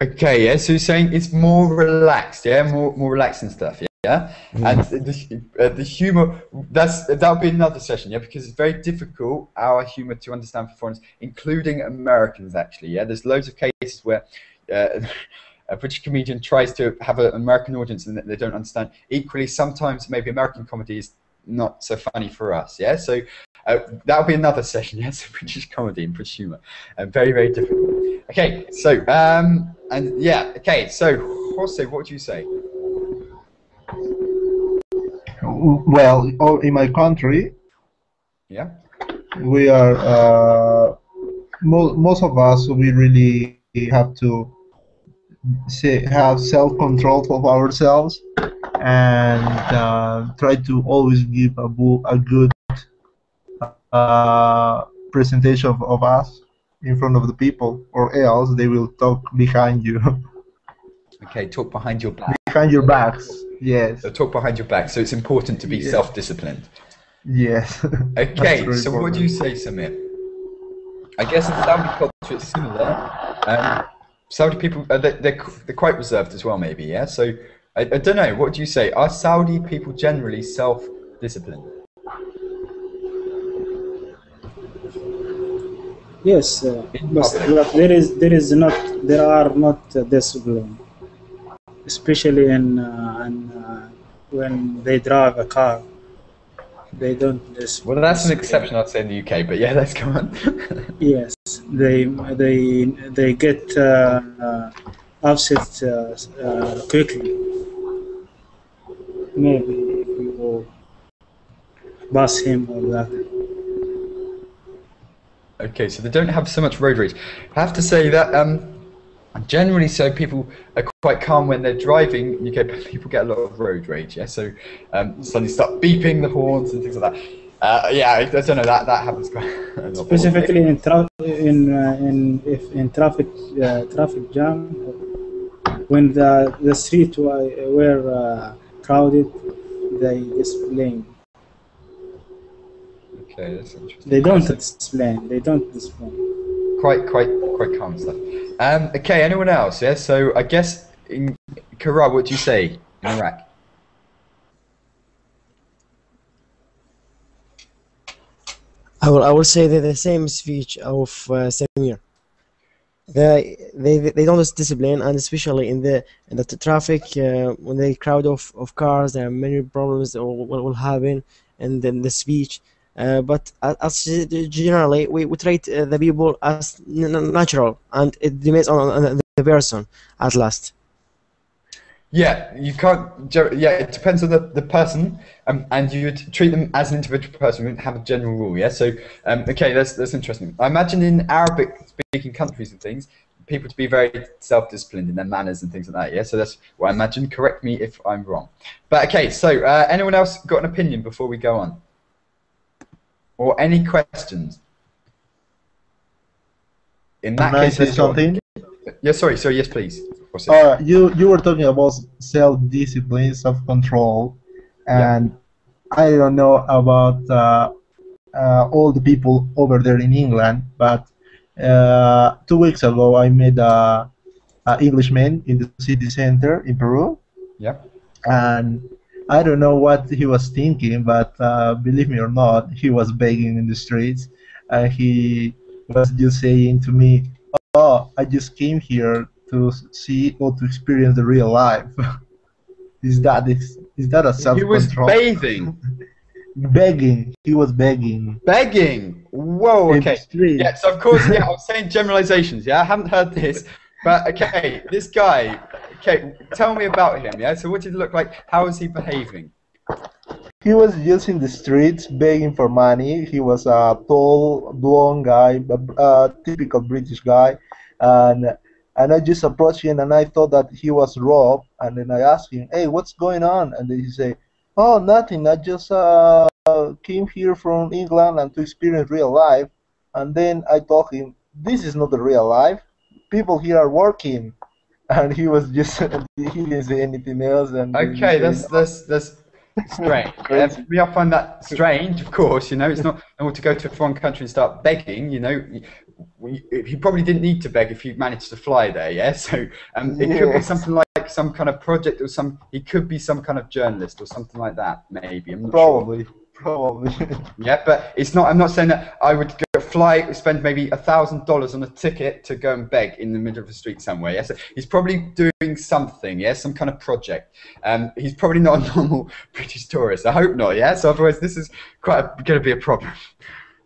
Speaker 1: Okay, yeah. So you're saying it's more relaxed, yeah, more relaxed and stuff, yeah. And the humor, that'll be another session, yeah, because it's very difficult our humor to understand for foreigners, including Americans, actually, yeah. There's loads of cases where a British comedian tries to have an American audience and they don't understand. Equally, sometimes maybe American comedy is not so funny for us, yeah. So that'll be another session, yes, British comedy and British humor. Very, very difficult. Okay, so and yeah, okay, so Jose, what would you say?
Speaker 11: Well, in my country,
Speaker 1: yeah,
Speaker 11: we are most of us. We really have to have self-control of ourselves and try to always give a good presentation of us in front of the people, or else they will talk behind you.
Speaker 1: Okay, talk behind your back.
Speaker 11: Behind your backs, yes.
Speaker 1: They'll talk behind your back, so it's important to be self-disciplined.
Speaker 11: Yes.
Speaker 1: Okay, so what do you say, Samir? I guess in Saudi culture it's similar. Saudi people, they're quite reserved as well, maybe, yeah? So, I don't know, what do you say? Are Saudi people generally self-disciplined?
Speaker 7: Yes, but there are not discipline, especially in when they drive a car. They don't.
Speaker 1: Well, that's an exception, I'd say, in the UK. But yeah, let's go on.
Speaker 7: Yes, they get upset quickly. Maybe if you pass him or that.
Speaker 1: Okay, so they don't have so much road rage. I have to say that generally, so people are quite calm when they're driving. People get a lot of road rage. Yeah, so suddenly start beeping the horns and things like that. Yeah, I don't know, that happens quite a lot.
Speaker 7: Specifically in traffic jam, when the street were crowded, they explain.
Speaker 1: Okay, that's interesting.
Speaker 7: They don't explain. They don't explain.
Speaker 1: Quite calm stuff. Okay, anyone else? Yeah, so I guess in Kara, what do you say in Iraq?
Speaker 2: I will say that the same speech of Samir. They don't discipline, and especially in the traffic, when they crowd of cars, there are many problems that will happen, and then the speech. But as generally, we treat the people as natural, and it depends on the person at last.
Speaker 1: Yeah, you can't. Yeah, it depends on the person, and you would treat them as an individual person. We wouldn't have a general rule. Yeah. So, okay, that's interesting. I imagine in Arabic-speaking countries and things, people to be very self-disciplined in their manners and things like that. Yeah. So that's what I imagine. Correct me if I'm wrong. But okay, so anyone else got an opinion before we go on, or any questions? In that
Speaker 11: Can I
Speaker 1: case,
Speaker 11: say
Speaker 1: let's go on.
Speaker 11: something?
Speaker 1: Yeah. Sorry. Yes, please.
Speaker 11: You were talking about self-discipline, self-control, and I don't know about all the people over there in England, but 2 weeks ago I met a Englishman in the city center in Peru.
Speaker 1: Yeah.
Speaker 11: And I don't know what he was thinking, but believe me or not, he was begging in the streets, and he was just saying to me, "Oh, I just came here to see or to experience the real life." Is that a self-control?
Speaker 1: He was bathing.
Speaker 11: Begging. He was begging.
Speaker 1: Begging. Whoa. Okay. Yeah. So of course, yeah. I was saying generalizations. Yeah. I haven't heard this, but okay. This guy. Okay. Tell me about him. Yeah. So what did he look like? How was he behaving?
Speaker 11: He was just in the streets begging for money. He was a tall, blonde guy, a typical British guy, and I just approached him and I thought that he was robbed. And then I asked him, "Hey, what's going on?" And then he said, "Oh, nothing. I just came here from England and to experience real life." And then I told him, "This is not the real life. People here are working." And he was just he didn't say anything else. And
Speaker 1: okay, that's strange. I find that strange. Of course, you know, it's not normal to go to a foreign country and start begging. You know, he probably didn't need to beg if he managed to fly there. Yeah, so it could be something like some kind of project or he could be some kind of journalist or something like that. Maybe I'm not
Speaker 11: probably.
Speaker 1: sure. Yeah, but it's not. I'm not saying that I would spend maybe $1,000 on a ticket to go and beg in the middle of the street somewhere. Yes, he's probably doing something. Yeah, some kind of project. He's probably not a normal British tourist. I hope not. Yeah, so otherwise this is going to be a problem.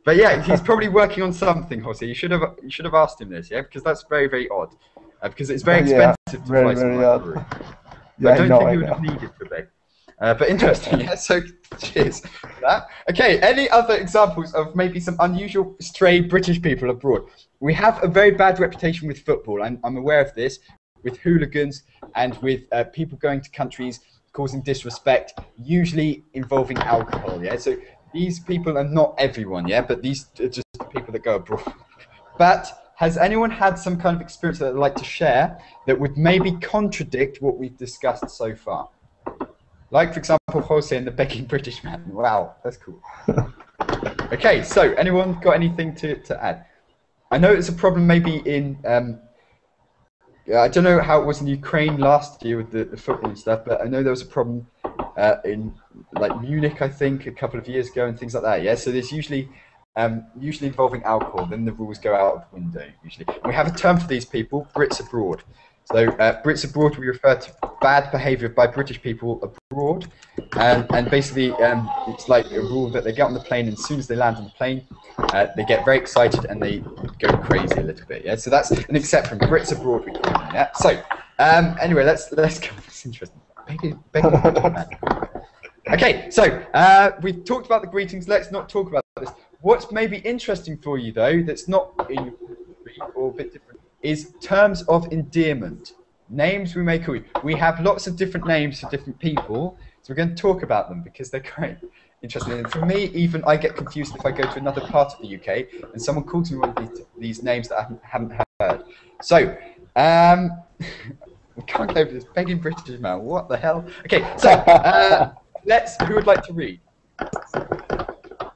Speaker 1: But yeah, he's probably working on something, Jose. You should have asked him this. Yeah, because that's very, very odd. Because it's very expensive to fly somewhere through. Yeah, I don't think he would have needed to beg. But interesting, yeah, so cheers for that. Okay, any other examples of maybe some unusual stray British people abroad? We have a very bad reputation with football, and I'm aware of this, with hooligans and with people going to countries causing disrespect, usually involving alcohol, yeah? So these people are not everyone, yeah, but these are just the people that go abroad. But has anyone had some kind of experience that they'd like to share that would maybe contradict what we've discussed so far? Like, for example, Jose and the begging British man. Wow, that's cool. Okay, so anyone got anything to add? I know it's a problem maybe in, I don't know how it was in Ukraine last year with the football and stuff, but I know there was a problem in like Munich, I think, a couple of years ago and things like that. Yeah, so there's usually involving alcohol, then the rules go out of the window usually. And we have a term for these people, Brits abroad. So Brits abroad, we refer to bad behaviour by British people abroad, and basically it's like a rule that they get on the plane, and as soon as they land on the plane, they get very excited and they go crazy a little bit. Yeah, so that's an except from Brits abroad, we call them. Yeah. So Anyway, let's go. It's interesting. Okay, so we've talked about the greetings. Let's not talk about this. What's maybe interesting for you though, that's not in your or a bit different, is terms of endearment. Names we may call you. We have lots of different names for different people, so we're going to talk about them because they're quite interesting. And for me, even I get confused if I go to another part of the UK and someone calls me one of these names that I haven't heard. So, we can't go over this begging British man. What the hell? Okay, so who would like to read?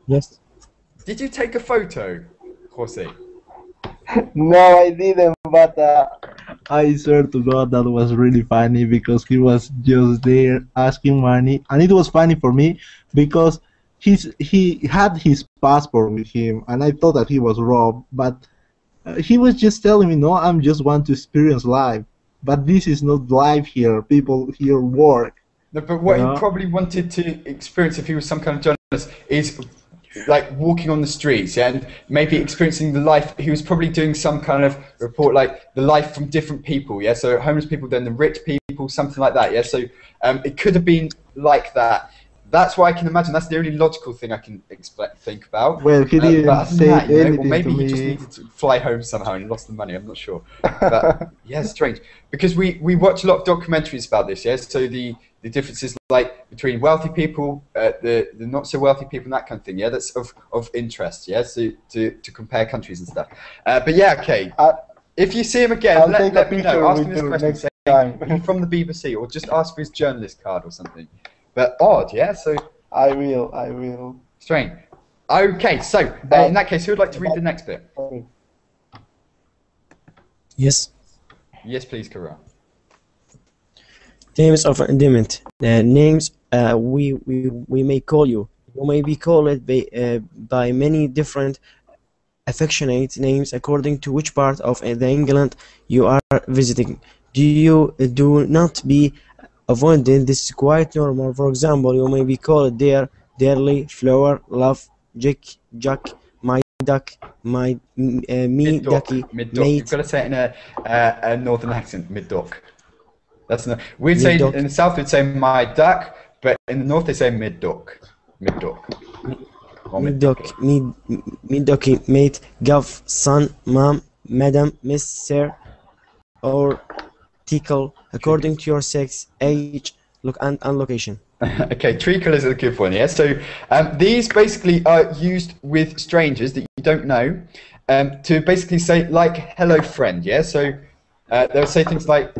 Speaker 2: Yes.
Speaker 1: Did you take a photo, Jose?
Speaker 11: No, I didn't, but I swear to God that was really funny because he was just there asking money, and it was funny for me because he had his passport with him, and I thought that he was robbed, but he was just telling me, no, I'm just want to experience life, but this is not life here. People here work.
Speaker 1: No, but what he probably wanted to experience if he was some kind of journalist is like walking on the streets, yeah, and maybe experiencing the life. He was probably doing some kind of report, like the life from different people, yeah. So homeless people, then the rich people, something like that, yeah. So it could have been like that. That's what I can imagine. That's the only logical thing I can think about.
Speaker 11: Well, he didn't say anything
Speaker 1: or maybe
Speaker 11: to
Speaker 1: he
Speaker 11: me.
Speaker 1: just needed to fly home somehow and lost the money. I'm not sure. But yeah, strange. Because we watch a lot of documentaries about this, yeah. So the differences like between wealthy people, the not so wealthy people, and that kind of thing. Yeah, that's of interest. Yeah, so to compare countries and stuff. But yeah, okay. If you see him again, let me know. Ask him this question. Say, are you from the BBC, or just ask for his journalist card or something. But odd, yeah. So
Speaker 11: I will.
Speaker 1: Strange. Okay, so in that case, who would like to read the next bit?
Speaker 2: Yes.
Speaker 1: Yes, please, Kara.
Speaker 2: Names of endearment. Names we may call you. You may be called by many different affectionate names according to which part of the England you are visiting. Do not be avoided. This is quite normal. For example, you may be called dear, dearly, flower, love, Jack, my duck, me, ducky,
Speaker 1: mid-dock.
Speaker 2: mate.
Speaker 1: You've got to say it in a northern accent, mid-dock. That's not. We'd say in the south we'd say my duck, but in the north they say mid-dock. Mid-dock.
Speaker 2: Mid-dock, mid-docky, mate, gov, son, mom, madam, miss, sir, or tickle, according to your sex, age, look and location.
Speaker 1: Okay, treacle is a good one, yeah? So these basically are used with strangers that you don't know to basically say, like, hello, friend, yeah? So they'll say things like,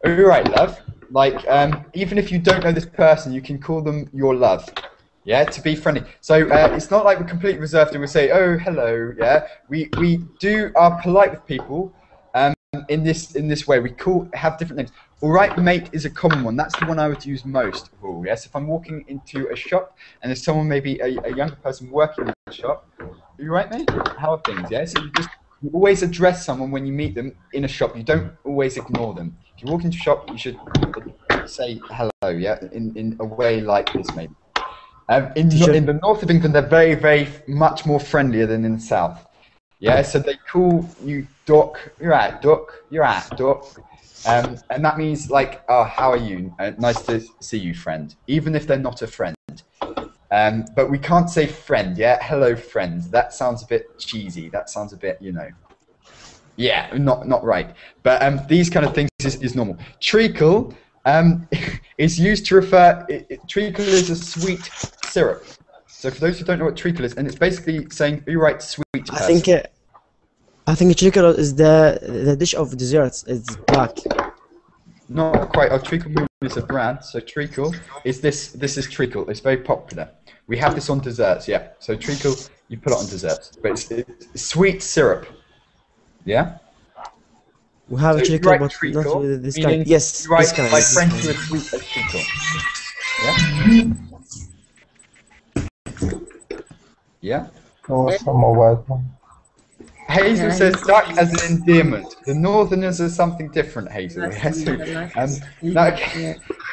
Speaker 1: all right, love. Like, even if you don't know this person, you can call them your love, yeah, to be friendly. So it's not like we're completely reserved and we say, oh, hello, yeah? We are polite with people. In this way, we have different names. All right, mate is a common one. That's the one I would use most of all. Yes, if I'm walking into a shop and there's someone, maybe a younger person working in the shop. You right, mate? How are things? Yeah. So you always address someone when you meet them in a shop. You don't always ignore them. If you walk into a shop, you should say hello. Yeah, in a way like this, maybe. In the north of England, they're very, very much more friendlier than in the south. Yeah, so they call you Doc. You're right, Doc. You're right, Doc. And that means like, oh, how are you? Nice to see you, friend. Even if they're not a friend. But we can't say friend. Yeah, hello, friend. That sounds a bit cheesy. That sounds a bit, yeah, not right. But these kind of things is normal. Treacle is used to refer. Treacle is a sweet syrup. So for those who don't know what treacle is, and it's basically saying, "Are you right, sweet person?"
Speaker 2: I think treacle is the dish of desserts. It's black.
Speaker 1: Not quite. Oh, treacle is a brand. So treacle is this. This is treacle. It's very popular. We have this on desserts. Yeah. So treacle, you put it on desserts, but it's sweet syrup. Yeah.
Speaker 2: We have
Speaker 1: so
Speaker 2: treacle, but
Speaker 1: treacle,
Speaker 2: not with this kind. Yes,
Speaker 1: right,
Speaker 2: this kind.
Speaker 1: my friend who is sweet as treacle. Yeah. Yeah. Hazel says duck as an endearment. The northerners are something different, Hazel.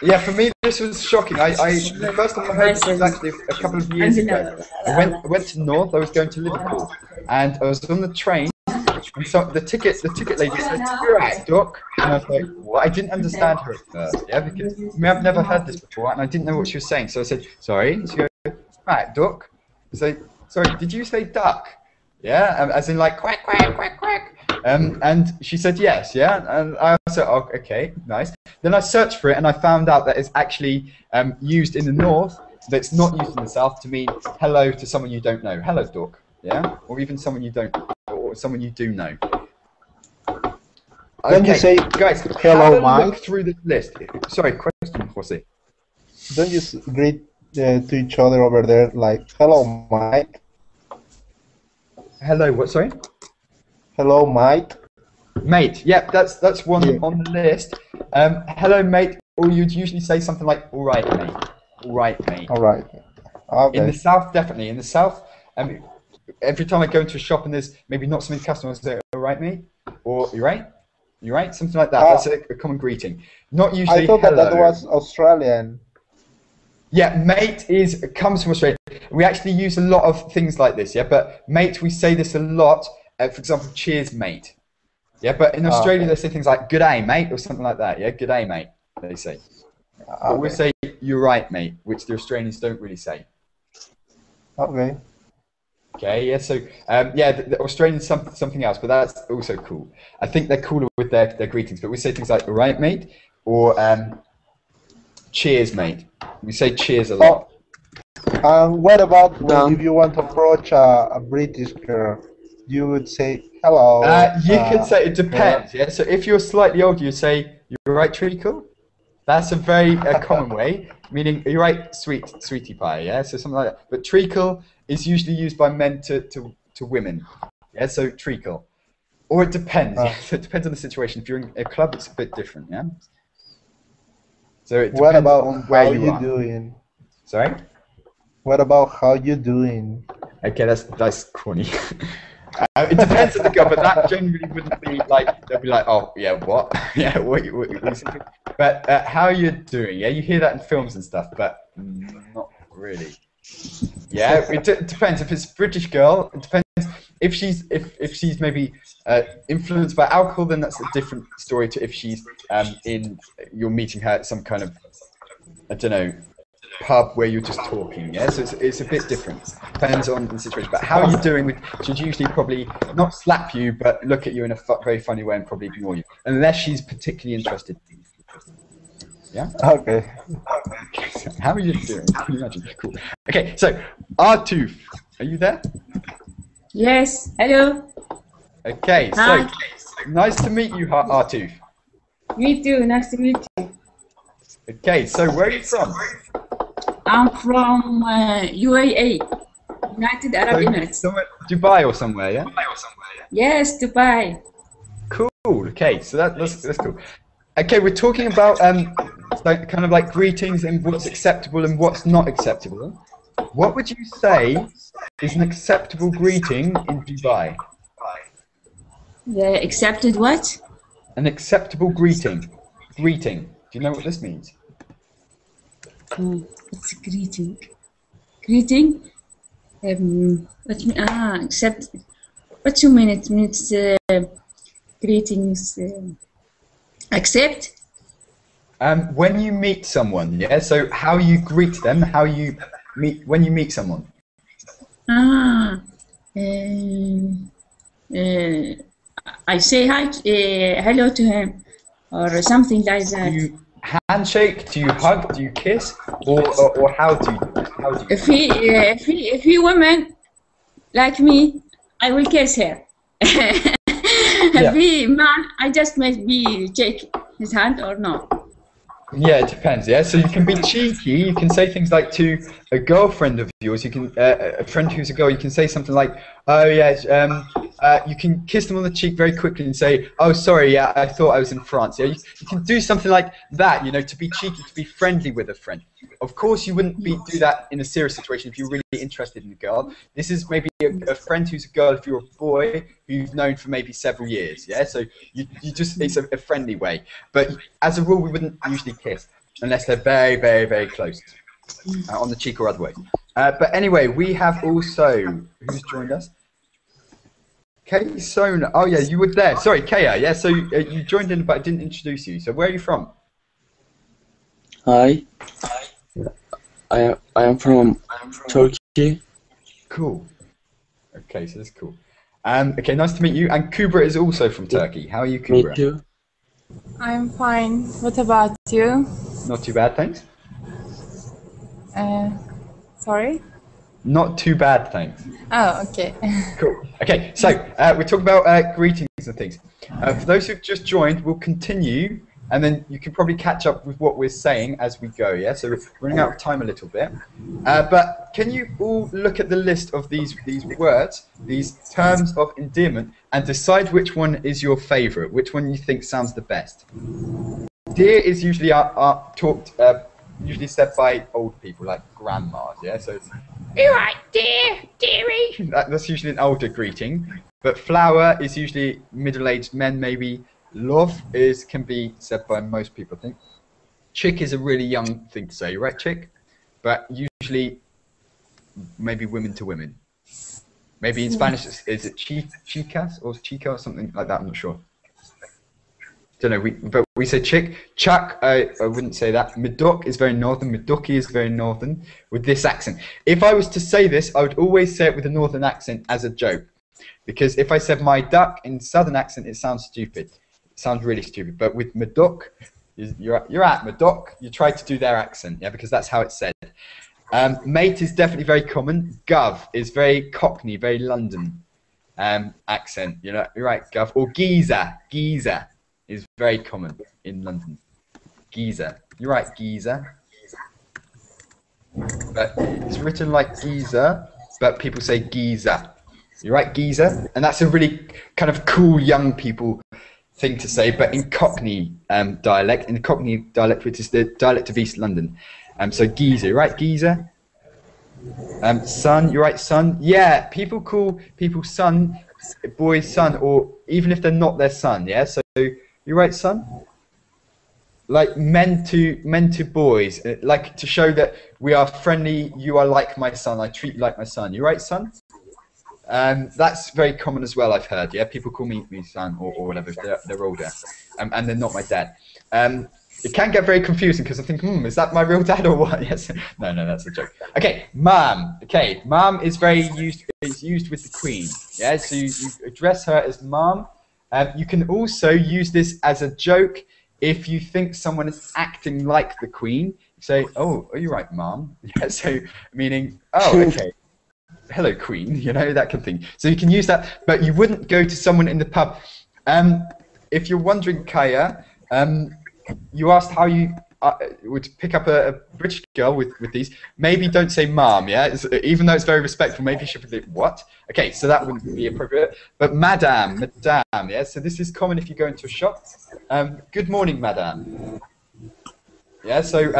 Speaker 1: Yeah, for me this was shocking. The first time I heard this was actually a couple of years ago. I went to North. I was going to Liverpool, and I was on the train, And so the ticket lady said, "You're right, Doc." And I was like, "What?" I didn't understand her at first, yeah, because I've never heard this before, and I didn't know what she was saying. So I said, "Sorry." And she goes, "Right, Doc." I said, "Sorry, did you say duck?" Yeah, as in like quack, quack, quack, quack. And she said yes, yeah, and I said, "Oh, okay, nice." Then I searched for it, and I found out that it's actually used in the north, but it's not used in the south to mean hello to someone you don't know. Hello, Doc, yeah, or even someone you don't, or someone you do know.
Speaker 11: Don't you say,
Speaker 1: guys,
Speaker 11: hello,
Speaker 1: have a
Speaker 11: Mike?
Speaker 1: look through the list. Sorry, question, Jose.
Speaker 11: Don't you greet to each other over there like, hello, Mike?
Speaker 1: Hello, what, sorry?
Speaker 11: Hello, mate.
Speaker 1: Mate, yep, that's one on the list. Hello, mate, or you'd usually say something like, all right, mate. All right, mate.
Speaker 11: All right. Okay.
Speaker 1: In the south, definitely. In the south, every time I go into a shop and there's maybe not so many customers, I say, all right, mate, or you right? You right? Something like that. That's a common greeting. Not usually.
Speaker 11: I thought
Speaker 1: hello.
Speaker 11: that was Australian.
Speaker 1: Yeah, mate comes from Australia. We actually use a lot of things like this, yeah. But mate, we say this a lot. For example, cheers, mate. Yeah, but in Australia they say things like "good day, mate" or something like that. Yeah, "good day, mate." They say. But we say "you're right, mate," which the Australians don't really say.
Speaker 11: Okay.
Speaker 1: Okay, yeah. So yeah, the Australians something else, but that's also cool. I think they're cooler with their greetings. But we say things like "all right, mate," or "cheers, mate." We say "cheers" a lot.
Speaker 11: What about if you want to approach a British girl? You would say hello.
Speaker 1: You could say it depends. Yeah. So if you're slightly older, you say "you're right, treacle." That's a very common way, meaning "you're right, sweetie pie." Yeah. So something like that. But treacle is usually used by men to women. Yeah. So treacle, or it depends. Yeah? So it depends on the situation. If you're in a club, it's a bit different. Yeah. So it depends on where
Speaker 11: how
Speaker 1: you are.
Speaker 11: doing?
Speaker 1: Sorry.
Speaker 11: What about how you doing?
Speaker 1: Okay, that's corny. It depends on the girl, but that generally wouldn't be like, they'll be like, "Oh, yeah, what?" Yeah, what you thinking? But how you're doing, yeah, you hear that in films and stuff, but not really. Yeah, it depends. If it's a British girl, it depends. If she's maybe influenced by alcohol, then that's a different story to if she's you're meeting her at some kind of, I don't know, pub where you're just talking, yeah, so it's a bit different, depends on the situation. But how you're doing should usually probably not slap you, but look at you in a very funny way and probably ignore you, unless she's particularly interested. Yeah.
Speaker 11: Okay.
Speaker 1: So how are you doing? Can you imagine? Cool. Okay, so Artuf, are you there?
Speaker 14: Yes. Hello.
Speaker 1: Okay.
Speaker 14: Hi.
Speaker 1: So nice to meet you, Artuf.
Speaker 14: Me too. Nice to meet you.
Speaker 1: Okay. So where are you from?
Speaker 14: I'm from UAE, United Arab Emirates.
Speaker 1: Somewhere, Dubai or somewhere, yeah?
Speaker 14: Yes, Dubai.
Speaker 1: Cool. Okay, so that's cool. Okay, we're talking about kind of like greetings and what's acceptable and what's not acceptable. What would you say is an acceptable greeting in Dubai?
Speaker 14: Accepted what?
Speaker 1: An acceptable greeting. Greeting. Do you know what this means?
Speaker 14: It's a greeting. Greeting. Accept. What you mean? It means greetings. Accept.
Speaker 1: When you meet someone, yeah. So how you greet them, how you meet when you meet someone.
Speaker 14: I say hi, hello to him, or something like that.
Speaker 1: Do you handshake? Do you hug? Do you kiss? Or how do you?
Speaker 14: If he woman like me, I will kiss her. If he man, I just maybe shake his hand or no.
Speaker 1: Yeah, it depends. Yeah, so you can be cheeky. You can say things like to a girlfriend of yours. You can a friend who's a girl. You can say something like, "Oh yeah." You can kiss them on the cheek very quickly and say, "Oh, sorry. Yeah, I thought I was in France." Yeah, you can do something like that. You know, to be cheeky, to be friendly with a friend. Of course, you wouldn't do that in a serious situation if you're really interested in a girl. This is maybe a friend who's a girl if you're a boy who you've known for maybe several years. Yeah, so you just, it's a friendly way. But as a rule, we wouldn't usually kiss unless they're very, very, very close on the cheek or other way. But anyway, we have also, who's joined us? Kay Sona. Oh yeah, you were there. Sorry, Kaya. Yeah, so you joined in, but I didn't introduce you. So where are you from?
Speaker 15: Hi, I am from Turkey.
Speaker 1: Cool. Okay, so that's cool. Okay, nice to meet you. And Kubra is also from Turkey. How are you, Kubra?
Speaker 15: Me too.
Speaker 16: I'm fine. What about you?
Speaker 1: Not too bad, thanks.
Speaker 16: Sorry?
Speaker 1: Not too bad, thanks.
Speaker 16: Oh, okay.
Speaker 1: Cool. Okay, so we're talking about greetings and things. For those who've just joined, we'll continue, and then you can probably catch up with what we're saying as we go, yeah? So we're running out of time a little bit. But can you all look at the list of these words, these terms of endearment, and decide which one is your favourite, which one you think sounds the best? Dear is usually usually said by old people, like grandmas, yeah? So it's, "You right, dear, dearie." That's usually an older greeting. But flower is usually middle-aged men, maybe. Love can be said by most people, I think. Chick is a really young thing to say, right, chick? But usually, maybe women to women. Maybe in Spanish, is it chicas or chica or something like that? I'm not sure. Don't know, but we say chick. Chuck, I wouldn't say that. Midok is very northern. Midoki is very northern with this accent. If I was to say this, I would always say it with a northern accent as a joke. Because if I said my duck in southern accent, it sounds stupid. It sounds really stupid. But with Midok, you're at Midok, you try to do their accent, yeah, because that's how it's said. Mate is definitely very common. Gov is very Cockney, very London accent. You know, you're right, Gov. Or geezer is very common in London. Geezer. You're right, geezer. But it's written like geezer, but people say geezer. You're right, geezer. And that's a really kind of cool young people thing to say, but in Cockney dialect, which is the dialect of East London. So geezer, you're right, geezer. Son, you're right, son. Yeah, people call people son, boys son, or even if they're not their son, yeah? So you're right, son. Like men to boys, like to show that we are friendly. You are like my son. I treat you like my son. You right, son? That's very common as well. I've heard. Yeah, people call me son or whatever if they're older, and they're not my dad. It can get very confusing because I think, is that my real dad or what? Yes. No, that's a joke. Okay, ma'am. Okay, ma'am is used with the Queen. Yeah, so you address her as ma'am. You can also use this as a joke if you think someone is acting like the Queen. You say, "Oh, are you right, ma'am?" Yeah, so meaning, "Oh, okay, hello, Queen." You know, that kind of thing. So you can use that, but you wouldn't go to someone in the pub. If you're wondering, Kaya, you asked how you would pick up a British girl with these. Maybe don't say ma'am, yeah? Even though it's very respectful, maybe you should think, what? Okay, so that wouldn't be appropriate. But madame, yeah? So this is common if you go into a shop. Good morning, madame. Yeah, so,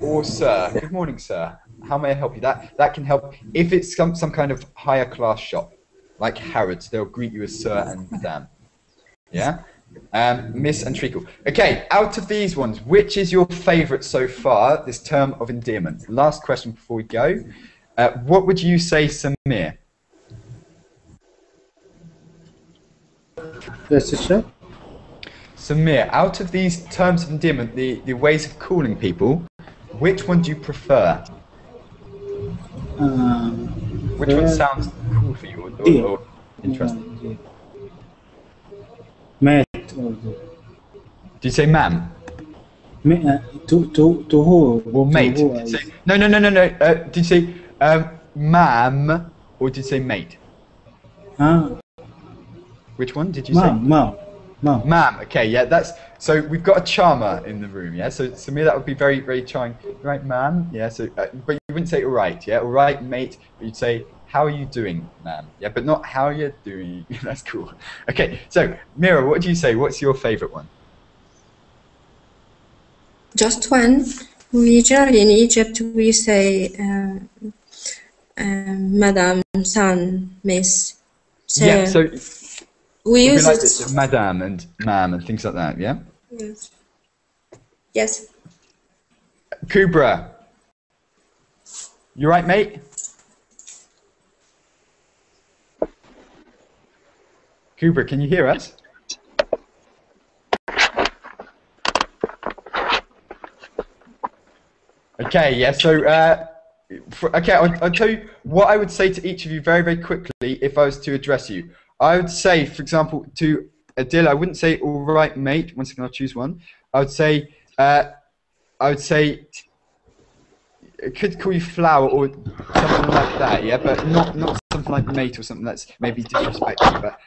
Speaker 1: or sir. Good morning, sir. How may I help you? That can help if it's some kind of higher class shop, like Harrods. They'll greet you as sir and madame. Yeah? Miss and treacle. Okay, out of these ones, which is your favourite so far, this term of endearment? Last question before we go. What would you say, Samir?
Speaker 7: Yes, sir.
Speaker 1: Samir, out of these terms of endearment, the ways of calling people, which one do you prefer? Which one sounds cool for you or interesting?
Speaker 7: Mate.
Speaker 1: Did you say ma'am?
Speaker 7: To who?
Speaker 1: Or mate? No. Did you say ma'am or did you say mate? Which one did you say?
Speaker 7: Ma'am.
Speaker 1: Ma'am. Okay, yeah, so we've got a charmer in the room, yeah. So Samir, that would be very, very charming, right, ma'am? Yeah. So, but you wouldn't say all right, yeah, all right, mate. But you'd say, how are you doing, ma'am? Yeah, but not how are you doing. That's cool. Okay, so Mira, what do you say? What's your favourite one?
Speaker 5: Just one. Generally in Egypt we say madam, son, miss. So
Speaker 1: yeah, so
Speaker 5: we use
Speaker 1: like
Speaker 5: it.
Speaker 1: This, madam and ma'am and things like that, yeah?
Speaker 5: Yes.
Speaker 1: Kubra, you right, mate? Kubrick, can you hear us? Okay, yeah, so, okay, I'll tell you what I would say to each of you very, very quickly if I was to address you. I would say, for example, to Adil, I wouldn't say, all right, mate. One second, I'll choose one. I would say, I could call you flower or something like that, yeah, but not something like mate or something that's maybe disrespectful, but,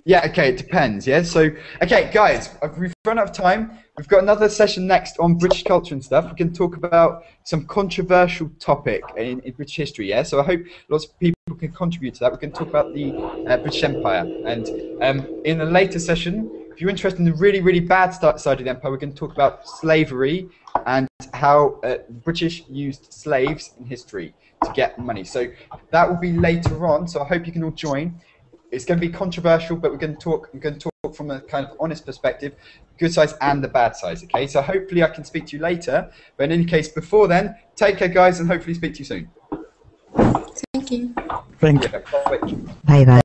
Speaker 1: yeah, okay, it depends, yeah? So, okay, guys, we've run out of time. We've got another session next on British culture and stuff. We can talk about some controversial topic in British history, yeah? So I hope lots of people can contribute to that. We're going to talk about the British Empire. And in a later session, if you're interested in the really, really bad side of the empire, we're going to talk about slavery and how British used slaves in history to get money. So that will be later on, so I hope you can all join. It's going to be controversial, but we're going to talk from a kind of honest perspective, good sides and the bad sides, okay? So hopefully I can speak to you later, but in any case, before then, take care, guys, and hopefully speak to you soon.
Speaker 5: Thank you.
Speaker 9: Thank you.
Speaker 12: Bye bye.